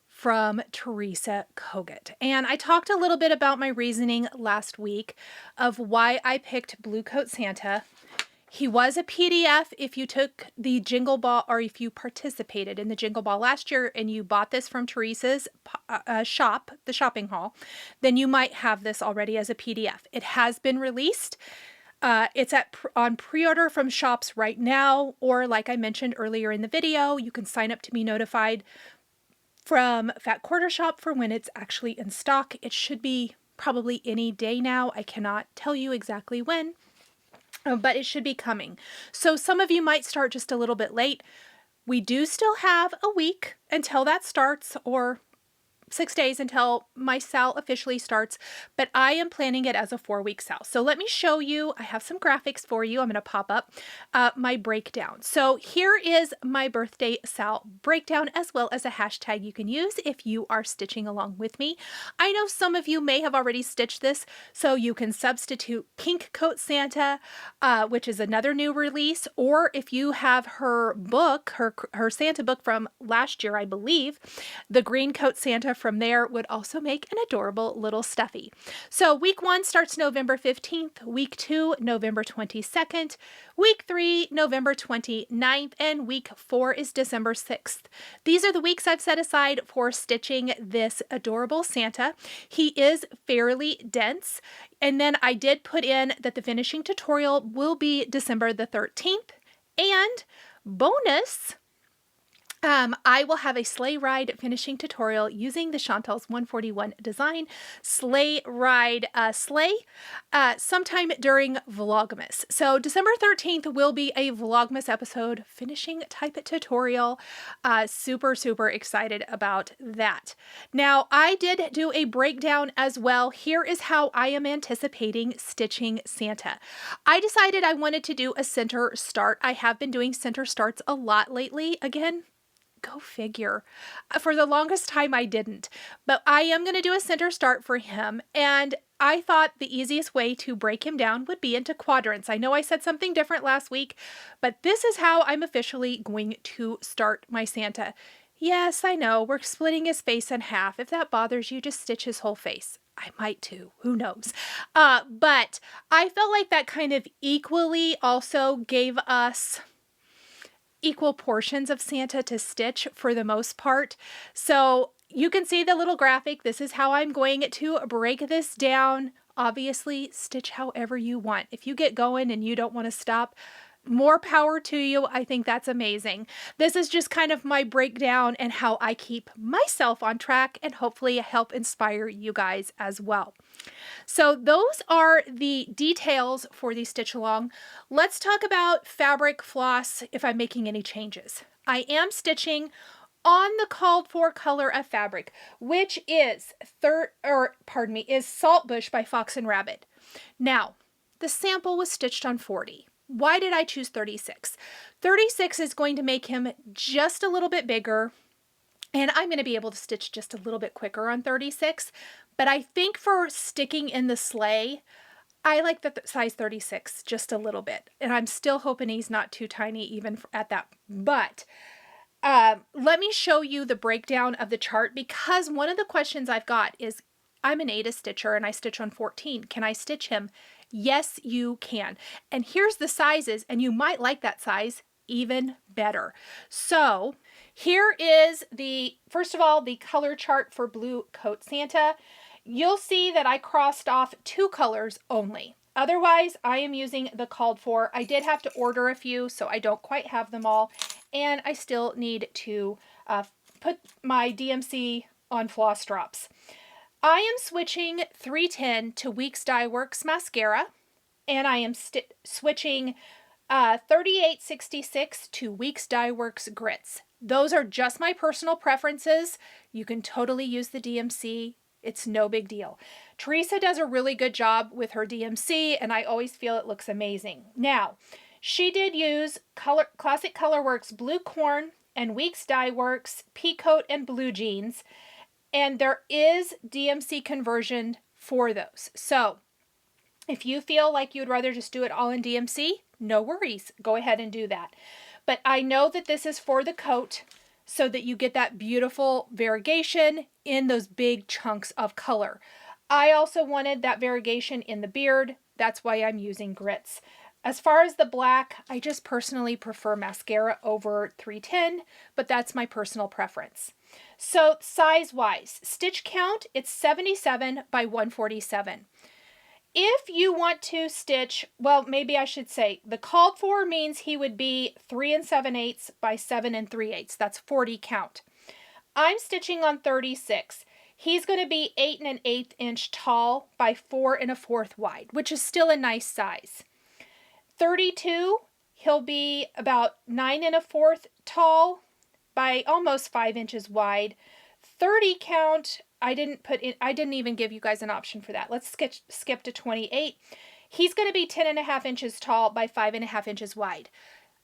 from Teresa Kogut. And I talked a little bit about my reasoning last week of why I picked Blue Coat Santa. He was a PDF if you took the Jingle Ball, or if you participated in the Jingle Ball last year and you bought this from Teresa's shop, the shopping haul, then you might have this already as a PDF. It has been released. It's on pre-order from shops right now, or like I mentioned earlier in the video, you can sign up to be notified from Fat Quarter Shop for when it's actually in stock. It should be probably any day now. I cannot tell you exactly when. but it should be coming. So some of you might start just a little bit late. We do still have a week until that starts, or 6 days until my sale officially starts, but I am planning it as a 4-week sale. So let me show you, I have some graphics for you. I'm going to pop up my breakdown. So here is my birthday sale breakdown, as well as a hashtag you can use if you are stitching along with me. I know some of you may have already stitched this, so you can substitute Pink Coat Santa, which is another new release, or if you have her book, her Santa book from last year, I believe, the Green Coat Santa from there would also make an adorable little stuffy. So week 1 starts November 15th, week 2, November 22nd, week 3, November 29th, and week 4 is December 6th. These are the weeks I've set aside for stitching this adorable Santa. He is fairly dense. And then I did put in that the finishing tutorial will be December the 13th. And bonus, I will have a Sleigh Ride finishing tutorial using the Chantal's 141 design Sleigh Ride sleigh sometime during Vlogmas. So December 13th will be a Vlogmas episode finishing type tutorial. Super excited about that. Now I did do a breakdown as well. Here is how I am anticipating stitching Santa. I decided I wanted to do a center start. I have been doing center starts a lot lately. Again, go figure. For the longest time I didn't, but I am going to do a center start for him, and I thought the easiest way to break him down would be into quadrants. I know I said something different last week, but this is how I'm officially going to start my Santa. Yes, I know, we're splitting his face in half. If that bothers you, just stitch his whole face. I might too, who knows? But I felt like that kind of equally also gave us equal portions of Santa to stitch for the most part. So you can see the little graphic. This is how I'm going to break this down. Obviously, stitch however you want. If you get going and you don't want to stop, more power to you. I think that's amazing. This is just kind of my breakdown and how I keep myself on track and hopefully help inspire you guys as well. So those are the details for the stitch along. Let's talk about fabric floss if I'm making any changes. I am stitching on the called for color of fabric, which is Saltbush by Fox and Rabbit. Now, the sample was stitched on 40. Why did I choose 36? 36 is going to make him just a little bit bigger, and I'm going to be able to stitch just a little bit quicker on 36. But I think for sticking in the sleigh, I like the size 36 just a little bit. And I'm still hoping he's not too tiny even at that. But let me show you the breakdown of the chart, because one of the questions I've got is, I'm an Ada stitcher and I stitch on 14. Can I stitch him? Yes, you can. And here's the sizes, and you might like that size even better. So here is first of all, the color chart for Blue Coat Santa. You'll see that I crossed off 2 colors only. Otherwise, I am using the called for. I did have to order a few, so I don't quite have them all. And I still need to put my DMC on floss drops. I am switching 310 to Weeks Dye Works mascara, and I am switching 3866 to Weeks Dye Works grits. Those are just my personal preferences. You can totally use the DMC. It's no big deal. Teresa does a really good job with her DMC, and I always feel it looks amazing. Now, she did use Classic Colorworks Blue Corn and Weeks Dye Works Peacoat and Blue Jeans. And there is DMC conversion for those. So if you feel like you'd rather just do it all in DMC, no worries. Go ahead and do that. But I know that this is for the coat so that you get that beautiful variegation in those big chunks of color. I also wanted that variegation in the beard. That's why I'm using grits. As far as the black, I just personally prefer mascara over 310, but that's my personal preference. So size-wise, stitch count, it's 77 by 147. If you want to stitch, well, maybe I should say, the called for means he would be 3 7/8 by 7 3/8. That's 40 count. I'm stitching on 36. He's going to be 8 1/8 inch tall by 4 1/4 wide, which is still a nice size. 32, he'll be about 9 1/4 tall by almost 5 inches wide. 30 count, I didn't even give you guys an option for that. Let's skip to 28. He's going to be 10 1/2 inches tall by 5 1/2 inches wide.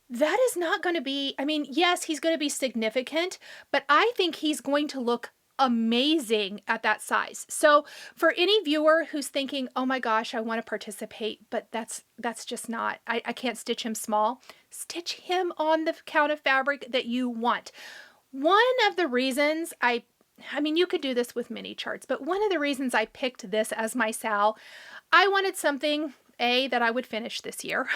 That is not going to be, I mean, yes, he's going to be significant, but I think he's going to look amazing at that size. So for any viewer who's thinking, oh my gosh, I want to participate, but that's just not, I can't stitch him small, stitch him on the count of fabric that you want. One of the reasons I mean, you could do this with mini charts, but one of the reasons I picked this as my Sal, I wanted something, A, that I would finish this year,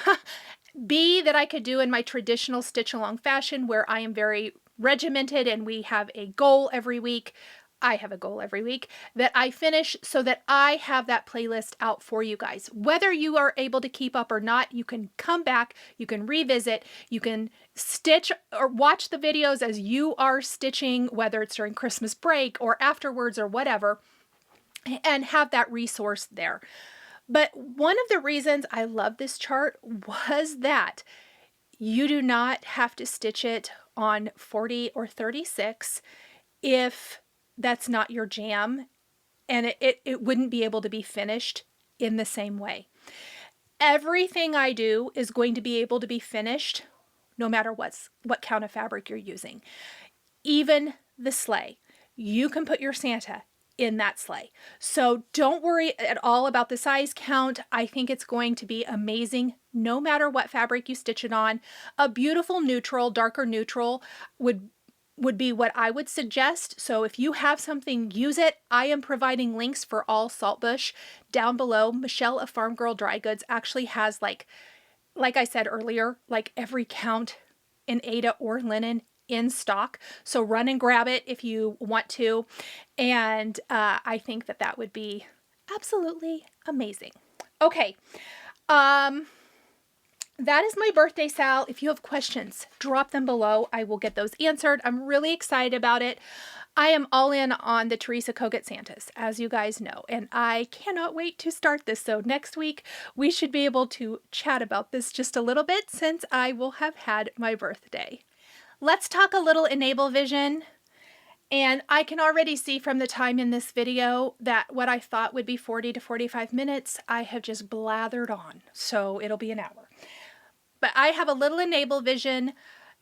B, that I could do in my traditional stitch along fashion where I am very regimented and we have a goal every week. I have a goal every week that I finish so that I have that playlist out for you guys. Whether you are able to keep up or not, you can come back, you can revisit, you can stitch or watch the videos as you are stitching, whether it's during Christmas break or afterwards or whatever, and have that resource there. But one of the reasons I love this chart was that you do not have to stitch it on 40 or 36 if that's not your jam, and it wouldn't be able to be finished in the same way. Everything I do is going to be able to be finished no matter what count of fabric you're using. Even the sleigh. You can put your Santa in that sleigh. So don't worry at all about the size count. I think it's going to be amazing no matter what fabric you stitch it on. A beautiful neutral, darker neutral would be what I would suggest. So if you have something, use it. I am providing links for all Saltbush down below. Michelle of Farm Girl Dry Goods actually has, like I said earlier, like every count in Aida or linen in stock. So run and grab it if you want to. And I think that would be absolutely amazing. Okay. That is my birthday Sal. If you have questions, drop them below. I will get those answered. I'm really excited about it. I am all in on the Teresa Kogut Santas, as you guys know, and I cannot wait to start this. So next week, we should be able to chat about this just a little bit since I will have had my birthday. Let's talk a little Enable Vision. And I can already see from the time in this video that what I thought would be 40 to 45 minutes, I have just blathered on. So it'll be an hour. But I have a little Enable Vision.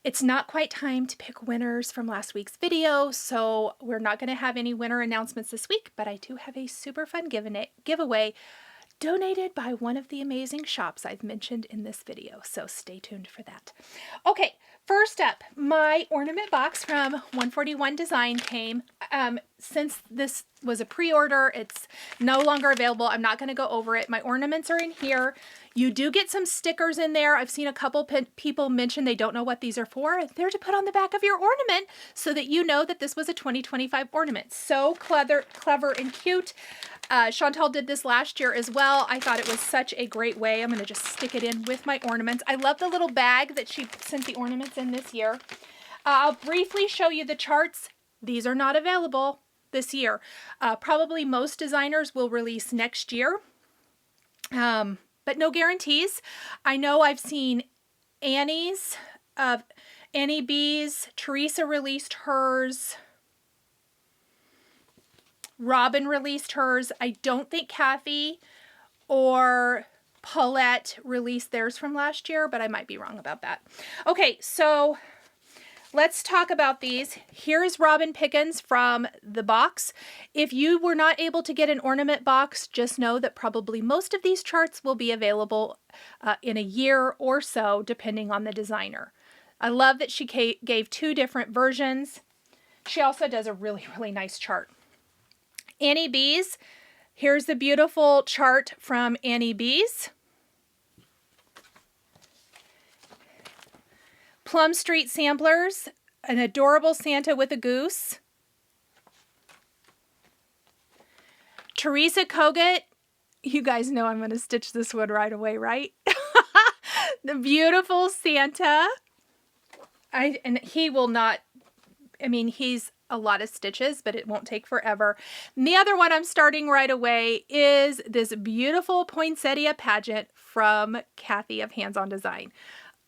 It's not quite time to pick winners from last week's video, so we're not going to have any winner announcements this week, but I do have a super fun giveaway donated by one of the amazing shops I've mentioned in this video, so stay tuned for that. Okay, first up, my ornament box from 141 Design came. Since this was a pre-order, it's no longer available. I'm not going to go over it. My ornaments are in here. You do get some stickers in there. I've seen a couple people mention they don't know what these are for. They're to put on the back of your ornament so that you know that this was a 2025 ornament. So clever and cute. Chantal did this last year as well. I thought it was such a great way. I'm going to just stick it in with my ornaments. I love the little bag that she sent the ornaments in this year. I'll briefly show you the charts. These are not available this year. Probably most designers will release next year, but no guarantees. I know I've seen Annie Beez, Teresa released hers. Robin released hers. I don't think Kathy or Paulette released theirs from last year, but I might be wrong about that. Okay, so let's talk about these. Here's Robin Pickens from the box. If you were not able to get an ornament box, just know that probably most of these charts will be available in a year or so, depending on the designer. I love that she gave two different versions. She also does a really, really nice chart. Annie Beez. Here's the beautiful chart from Annie Beez. Plum Street Samplers, an adorable Santa with a goose. Teresa Kogut. You guys know I'm going to stitch this one right away, right? The beautiful Santa. And he will not, I mean, he's a lot of stitches, but it won't take forever. And the other one I'm starting right away is this beautiful poinsettia pageant from Kathy of Hands On Design.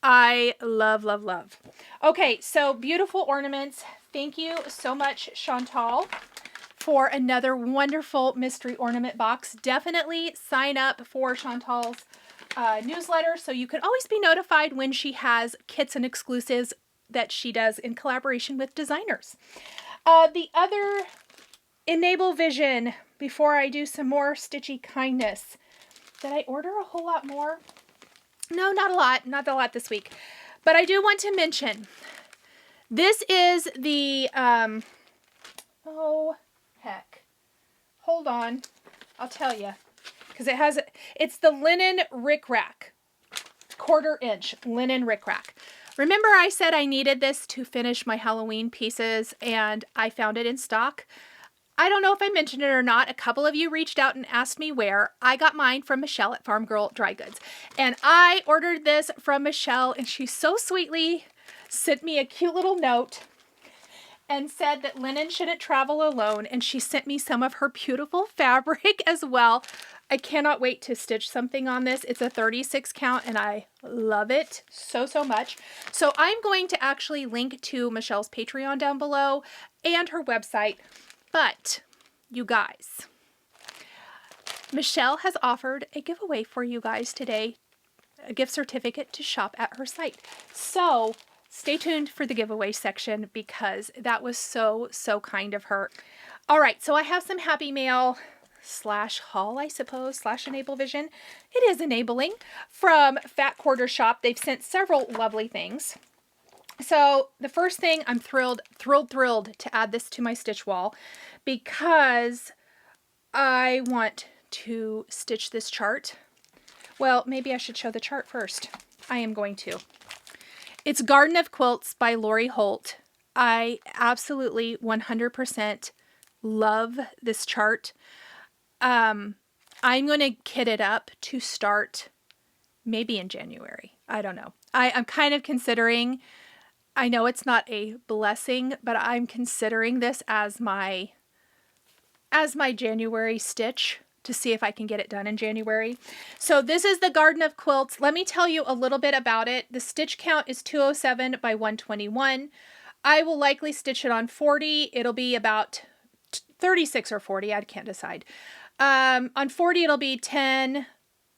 I love, love, love. Okay, so beautiful ornaments. Thank you so much, Chantal, for another wonderful mystery ornament box. Definitely sign up for Chantal's newsletter so you can always be notified when she has kits and exclusives that she does in collaboration with designers. The other Enable Vision, before I do some more stitchy kindness. Did I order a whole lot more? No, not a lot. Not a lot this week. But I do want to mention, this is the, oh, heck. Hold on. I'll tell you. Because it's the linen rickrack. 1/4 inch linen rickrack. Remember I said I needed this to finish my Halloween pieces, and I found it in stock. I don't know if I mentioned it or not. A couple of you reached out and asked me where. I got mine from Michelle at Farm Girl Dry Goods. And I ordered this from Michelle, and she so sweetly sent me a cute little note and said that linen shouldn't travel alone. And she sent me some of her beautiful fabric as well. I cannot wait to stitch something on this. It's a 36 count, and I love it so, so much. So I'm going to actually link to Michelle's Patreon down below and her website. But, you guys, Michelle has offered a giveaway for you guys today, a gift certificate to shop at her site. So, stay tuned for the giveaway section because that was so, so kind of her. All right, so I have some Happy Mail / haul, I suppose, / Enable Vision. It is enabling from Fat Quarter Shop. They've sent several lovely things. So the first thing, I'm thrilled to add this to my stitch wall because I want to stitch this chart. Well, maybe I should show the chart first. I am going to. It's Garden of Quilts by Lori Holt. I absolutely 100% love this chart. I'm going to kit it up to start maybe in January. I don't know. I'm kind of considering... I know it's not a blessing, but I'm considering this as my January stitch to see if I can get it done in January. So this is the Garden of Quilts. Let me tell you a little bit about it. The stitch count is 207 by 121. I will likely stitch it on 40. It'll be about 36 or 40. I can't decide. On 40, it'll be 10,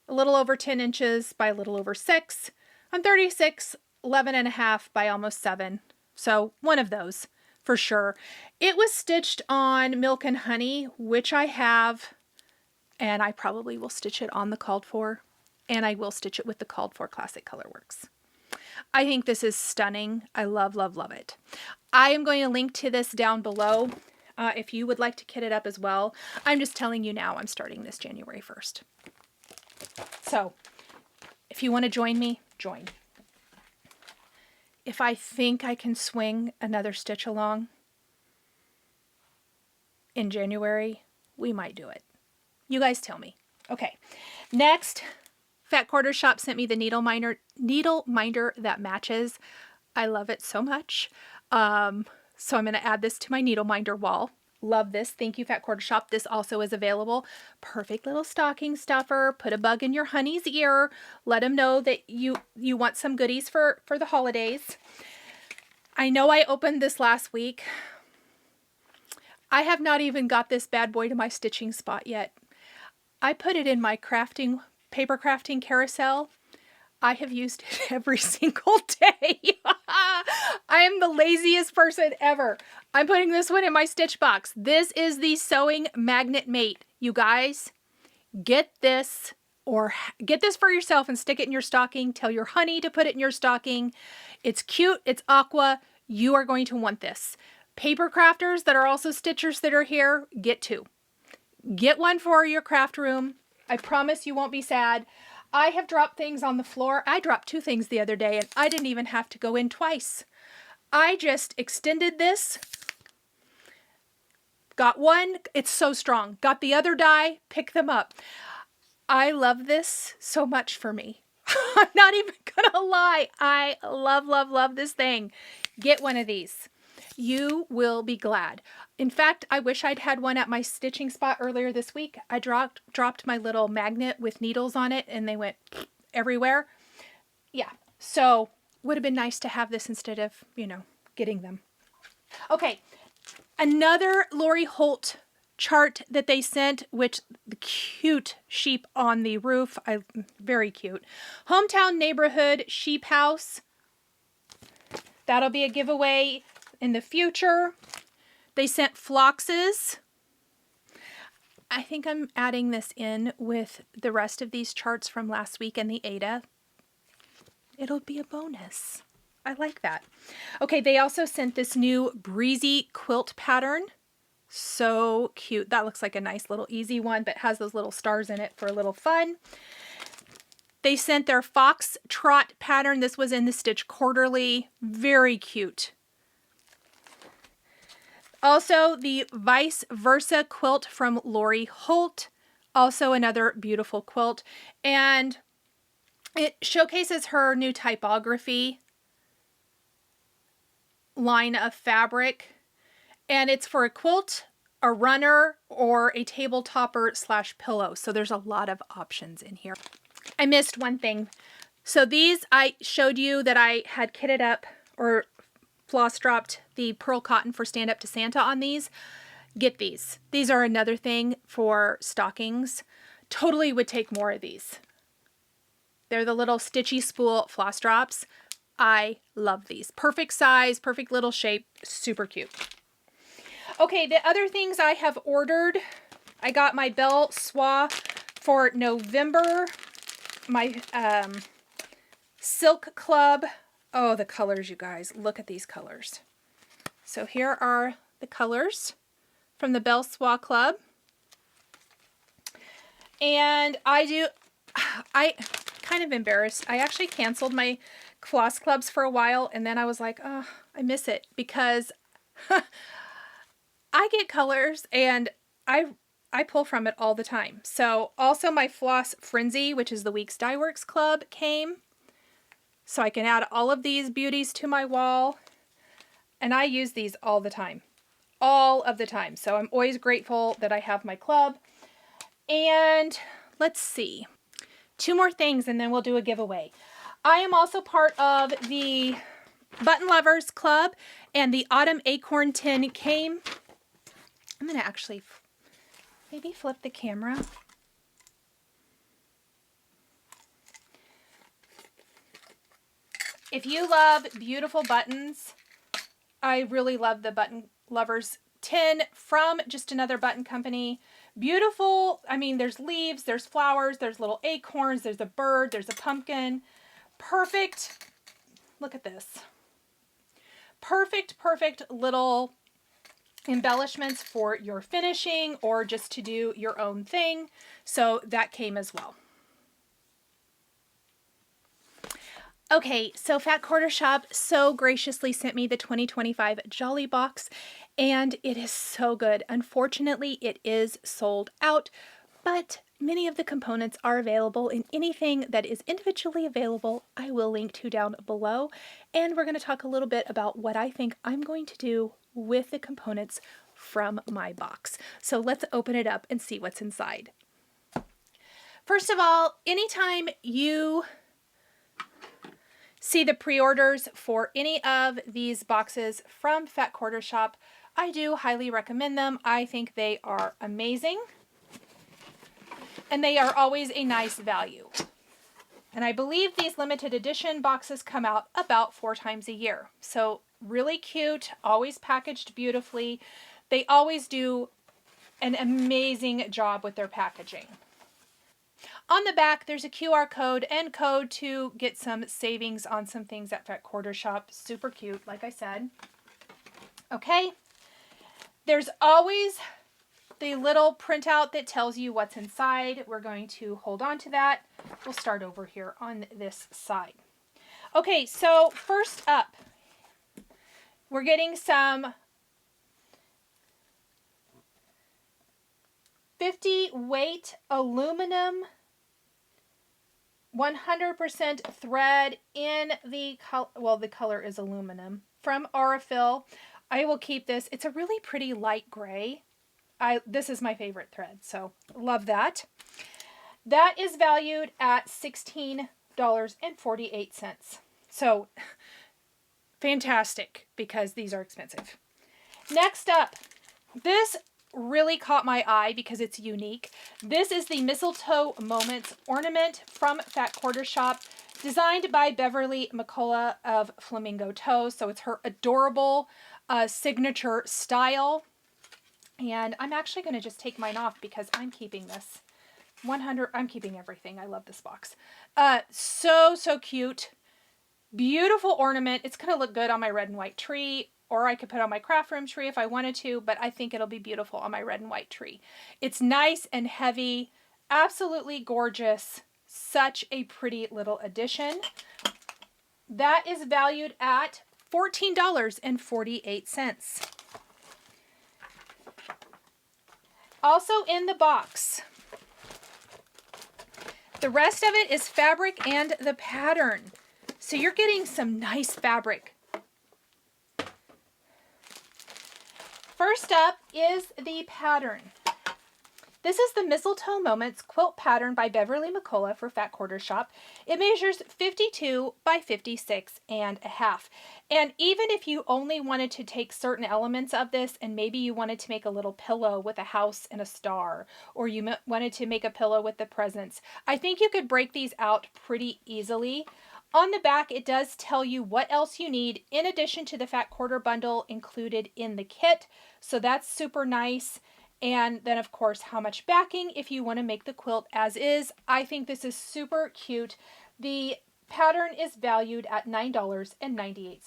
a little over 10 inches by a little over 6. On 36, 11.5 by almost 7. So one of those for sure. It was stitched on Milk and Honey, which I have, and I probably will stitch it on the Called For, and I will stitch it with the Called For Classic Colorworks. I think this is stunning. I love, love, love it. I am going to link to this down below if you would like to kit it up as well. I'm just telling you now I'm starting this January 1st. So if you want to join me, join. If I think I can swing another stitch along in January, we might do it. You guys tell me. Okay, next, Fat Quarter Shop sent me the needle minder that matches. I love it so much. So I'm going to add this to my needle minder wall. Love this. Thank you, Fat Quarter Shop. This also is available. Perfect little stocking stuffer. Put a bug in your honey's ear. Let him know that you want some goodies for the holidays. I know I opened this last week. I have not even got this bad boy to my stitching spot yet. I put it in my paper crafting carousel. I have used it every single day. I am the laziest person ever. I'm putting this one in my stitch box. This is the Sewing Magnet Mate. You guys, get this or get this for yourself and stick it in your stocking. Tell your honey to put it in your stocking. It's cute. It's aqua. You are going to want this. Paper crafters that are also stitchers that are here, get two. Get one for your craft room. I promise you won't be sad. I have dropped things on the floor. I dropped 2 things the other day and I didn't even have to go in twice. I just extended this, got one, it's so strong. Got the other die, pick them up. I love this so much for me. I'm not even gonna lie. I love, love, love this thing. Get one of these. You will be glad. In fact, I wish I'd had one at my stitching spot earlier this week. I dropped my little magnet with needles on it and they went everywhere. Yeah, so would have been nice to have this instead of, you know, getting them. Okay, another Lori Holt chart that they sent, which the cute sheep on the roof, very cute. Hometown Neighborhood Sheep House. That'll be a giveaway in the future. They sent floxes. I think I'm adding this in with the rest of these charts from last week and the Ada. It'll be a bonus. I like that. Okay, they also sent this new breezy quilt pattern. So cute. That looks like a nice little easy one, but has those little stars in it for a little fun. They sent their fox trot pattern. This was in the Stitch Quarterly. Very cute. Also, the Vice Versa quilt from Lori Holt. Also another beautiful quilt. And it showcases her new typography line of fabric. And it's for a quilt, a runner, or a table topper / pillow. So there's a lot of options in here. I missed one thing. So these, I showed you that I had kitted up or floss dropped the pearl cotton for Stand Up to Santa on these. Get these. These are another thing for stockings. Totally would take more of these. They're the little stitchy spool floss drops. I love these. Perfect size, perfect little shape, super cute. Okay, the other things I have ordered, I got my Belle Soie for November, my Silk Club. Oh, the colors, you guys. Look at these colors. So here are the colors from the Belle Soie Club. And I kind of embarrassed. I actually canceled my floss clubs for a while, and then I was like, oh, I miss it because I get colors and I pull from it all the time. So also my Floss Frenzy, which is the Weeks Dye Works Club, came. So I can add all of these beauties to my wall. And I use these all the time. All of the time. So I'm always grateful that I have my club. And let's see. 2 more things and then we'll do a giveaway. I am also part of the Button Lovers Club, and the Autumn Acorn tin came. I'm going to actually maybe flip the camera. If you love beautiful buttons, I really love the Button Lovers tin from Just Another Button Company. Beautiful. I mean, there's leaves, there's flowers, there's little acorns, there's a bird, there's a pumpkin. Perfect. Look at this. Perfect little embellishments for your finishing or just to do your own thing. So that came as well. Okay, so Fat Quarter Shop so graciously sent me the 2025 Jolly Box, and it is so good. Unfortunately, it is sold out, but many of the components are available, and anything that is individually available, I will link to down below. And we're going to talk a little bit about what I think I'm going to do with the components from my box. So let's open it up and see what's inside. First of all, anytime you see the pre-orders for any of these boxes from Fat Quarter Shop, I do highly recommend them. I think they are amazing. And they are always a nice value. And I believe these limited edition boxes come out about 4 times a year. So really cute, always packaged beautifully. They always do an amazing job with their packaging. On the back, there's a QR code and code to get some savings on some things at Fat Quarter Shop. Super cute, like I said. Okay. There's always the little printout that tells you what's inside. We're going to hold on to that. We'll start over here on this side. Okay, so first up, we're getting some 50 weight aluminum 100% thread in the color, well, the color is aluminum, from Aurifil. I will keep this. It's a really pretty light gray. This is my favorite thread, so love that. That is valued at $16.48. So fantastic, because these are expensive. Next up, this really caught my eye because it's unique. This is the Mistletoe Moments ornament from Fat Quarter Shop, designed by Beverly McCullough of Flamingo Toes. So it's her adorable signature style. And I'm actually going to just take mine off because I'm keeping this. I'm keeping everything. I love this box. So cute. Beautiful ornament. It's going to look good on my red and white tree, or I could put on my craft room tree if I wanted to, but I think it'll be beautiful on my red and white tree. It's nice and heavy. Absolutely gorgeous. Such a pretty little addition. That is valued at $14.48. Also in the box, the rest of it is fabric and the pattern. So you're getting some nice fabric. First up is the pattern. This is the Mistletoe Moments quilt pattern by Beverly McCullough for Fat Quarter Shop. It measures 52 by 56 and a half. And even if you only wanted to take certain elements of this, and maybe you wanted to make a little pillow with a house and a star, or you wanted to make a pillow with the presents, I think you could break these out pretty easily. On the back, it does tell you what else you need in addition to the Fat Quarter bundle included in the kit. So that's super nice. And then, of course, how much backing if you want to make the quilt as is. I think this is super cute. The pattern is valued at $9.98.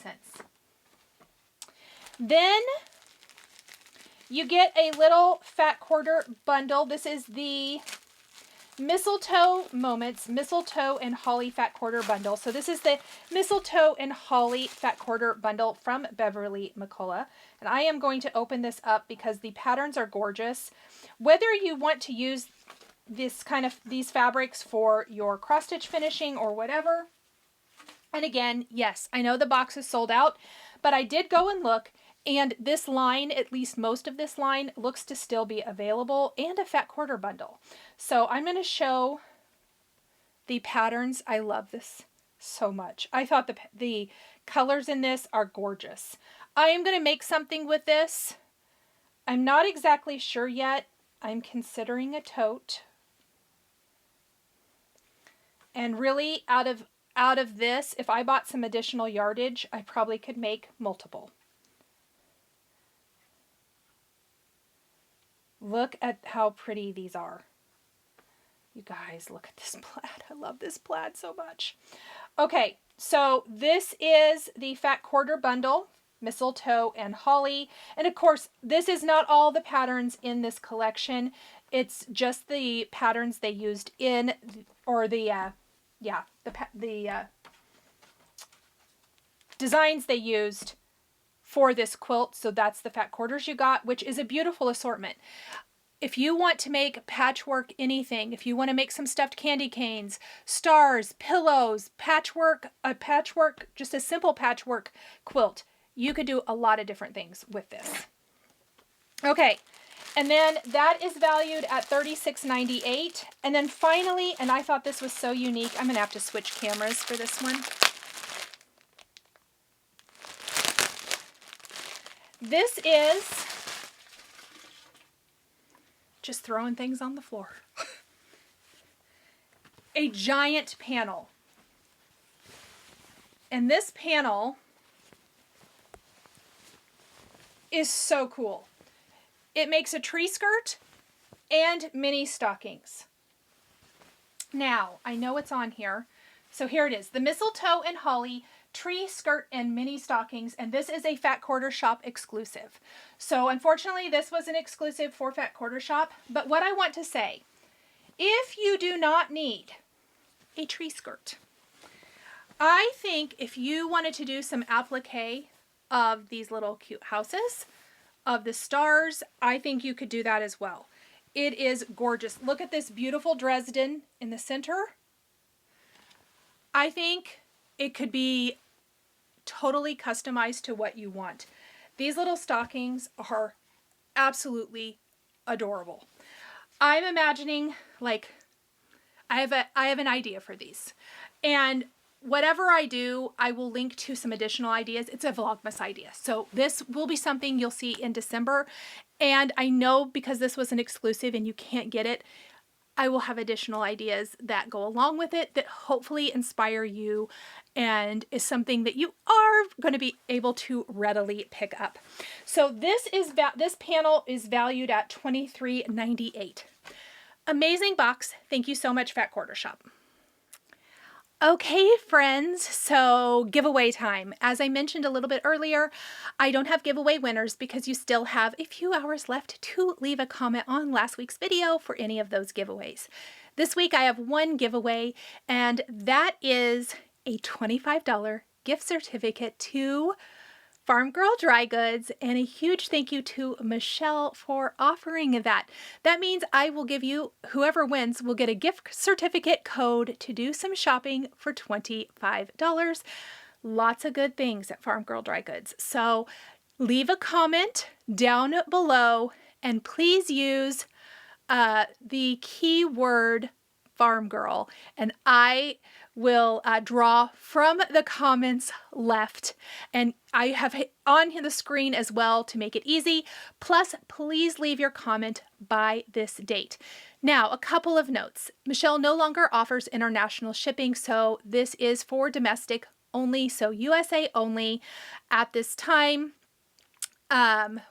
Then you get a little Fat Quarter bundle. This is the Mistletoe Moments Mistletoe and Holly Fat Quarter bundle. So this is the Mistletoe and Holly Fat Quarter bundle from Beverly McCullough. And I am going to open this up because the patterns are gorgeous. Whether you want to use these fabrics for your cross stitch finishing or whatever. And again, yes, I know the box is sold out, but I did go and look, and this line, at least most of this line, looks to still be available, and a Fat Quarter bundle. So I'm going to show the patterns. I love this so much. I thought the colors in this are gorgeous. I am going to make something with this. I'm not exactly sure yet. I'm considering a tote. And really, out of this, if I bought some additional yardage, I probably could make multiple. Look at how pretty these are. You guys, look at this plaid. I love this plaid so much. Okay, so this is the Fat Quarter bundle, Mistletoe and Holly. And of course, this is not all the patterns in this collection. It's just the patterns they used in, or the designs they used for this quilt. So that's the Fat Quarters you got, which is a beautiful assortment. If you want to make patchwork anything, if you want to make some stuffed candy canes, stars, pillows, patchwork, just a simple patchwork quilt, you could do a lot of different things with this. Okay, and then that is valued at $36.98. And then finally, and I thought this was so unique, I'm going to have to switch cameras for this one. This is just throwing things on the floor. A giant panel. And this panel is so cool. It makes a tree skirt and mini stockings. Now, I know it's on here. So here it is. The Mistletoe and Holly tree skirt and mini stockings, and this is a Fat Quarter Shop exclusive. So unfortunately this was an exclusive for Fat Quarter Shop, but what I want to say, if you do not need a tree skirt, I think if you wanted to do some applique of these little cute houses, of the stars, I think you could do that as well. It is gorgeous. Look at this beautiful Dresden in the center. I think it could be totally customized to what you want. These little stockings are absolutely adorable. I'm imagining, like, I have an idea for these. And whatever I do, I will link to some additional ideas. It's a Vlogmas idea. So this will be something you'll see in December. And I know because this was an exclusive and you can't get it, I will have additional ideas that go along with it that hopefully inspire you and is something that you are going to be able to readily pick up. So this panel is valued at $23.98. Amazing box. Thank you so much, Fat Quarter Shop. Okay, friends, so giveaway time. As I mentioned a little bit earlier, I don't have giveaway winners because you still have a few hours left to leave a comment on last week's video for any of those giveaways. This week I have one giveaway, and that is a $25 gift certificate to Farm Girl Dry Goods, and a huge thank you to Michelle for offering that. That means I will give you, whoever wins will get a gift certificate code to do some shopping for $25. Lots of good things at Farm Girl Dry Goods. So leave a comment down below and please use the keyword Farm Girl, and I will draw from the comments left, and I have on the screen as well to make it easy. Plus, please leave your comment by this date. Now, a couple of notes. Michelle no longer offers international shipping, so this is for domestic only, so USA only at this time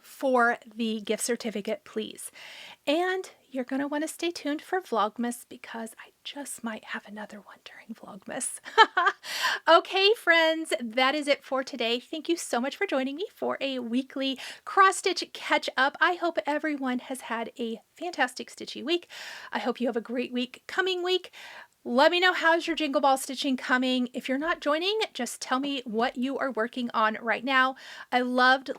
for the gift certificate, please. And you're going to want to stay tuned for Vlogmas because I just might have another one during Vlogmas. Okay, friends, that is it for today. Thank you so much for joining me for a weekly cross-stitch catch-up. I hope everyone has had a fantastic stitchy week. I hope you have a great week coming week. Let me know how's your Jingle Ball stitching coming. If you're not joining, just tell me what you are working on right now. I loved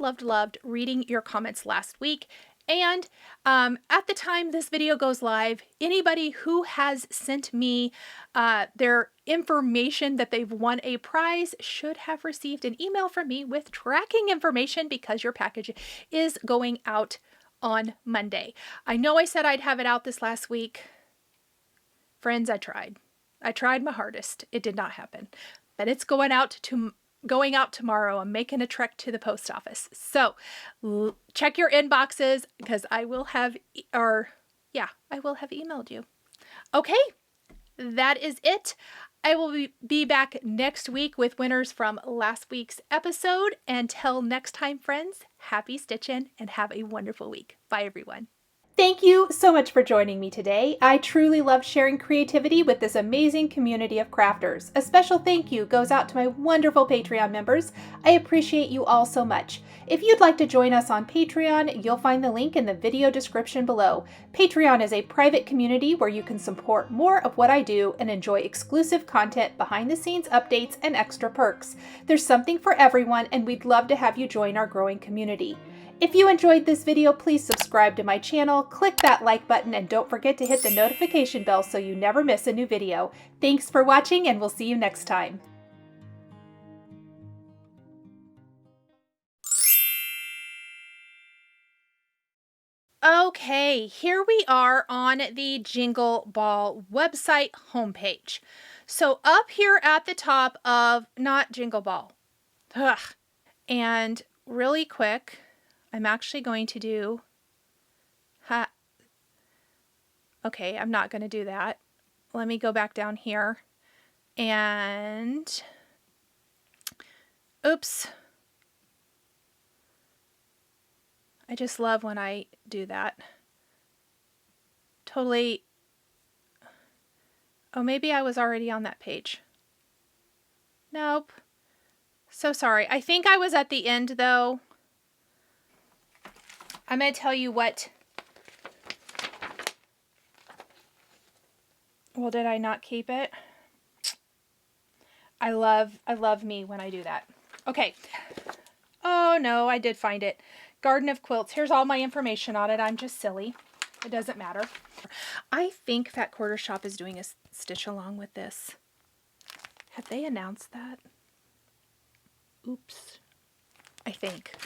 reading your comments last week. And at the time this video goes live, anybody who has sent me their information that they've won a prize should have received an email from me with tracking information because your package is going out on Monday. I know I said I'd have it out this last week. Friends, I tried. I tried my hardest. It did not happen. But it's going out tomorrow. I'm making a trek to the post office. So check your inboxes because I will have emailed you. Okay, that is it. I will be back next week with winners from last week's episode. Until next time, friends, happy stitching and have a wonderful week. Bye, everyone. Thank you so much for joining me today. I truly love sharing creativity with this amazing community of crafters. A special thank you goes out to my wonderful Patreon members. I appreciate you all so much. If you'd like to join us on Patreon, you'll find the link in the video description below. Patreon is a private community where you can support more of what I do and enjoy exclusive content, behind-the-scenes updates, and extra perks. There's something for everyone, and we'd love to have you join our growing community. If you enjoyed this video, please subscribe to my channel, click that like button, and don't forget to hit the notification bell so you never miss a new video. Thanks for watching, and we'll see you next time. Okay, here we are on the Jingle Ball website homepage. So up here at the top of, not Jingle Ball, and really quick, I'm actually going to do, okay, I'm not going to do that. Let me go back down here and, oops. I just love when I do that. Totally, oh, maybe I was already on that page. Nope. So sorry. I think I was at the end though. I'm going to tell you what. Well, did I not keep it? I love me when I do that. Okay. Oh no, I did find it. Garden of Quilts. Here's all my information on it. I'm just silly. It doesn't matter. I think Fat Quarter Shop is doing a stitch along with this. Have they announced that? Oops. I think.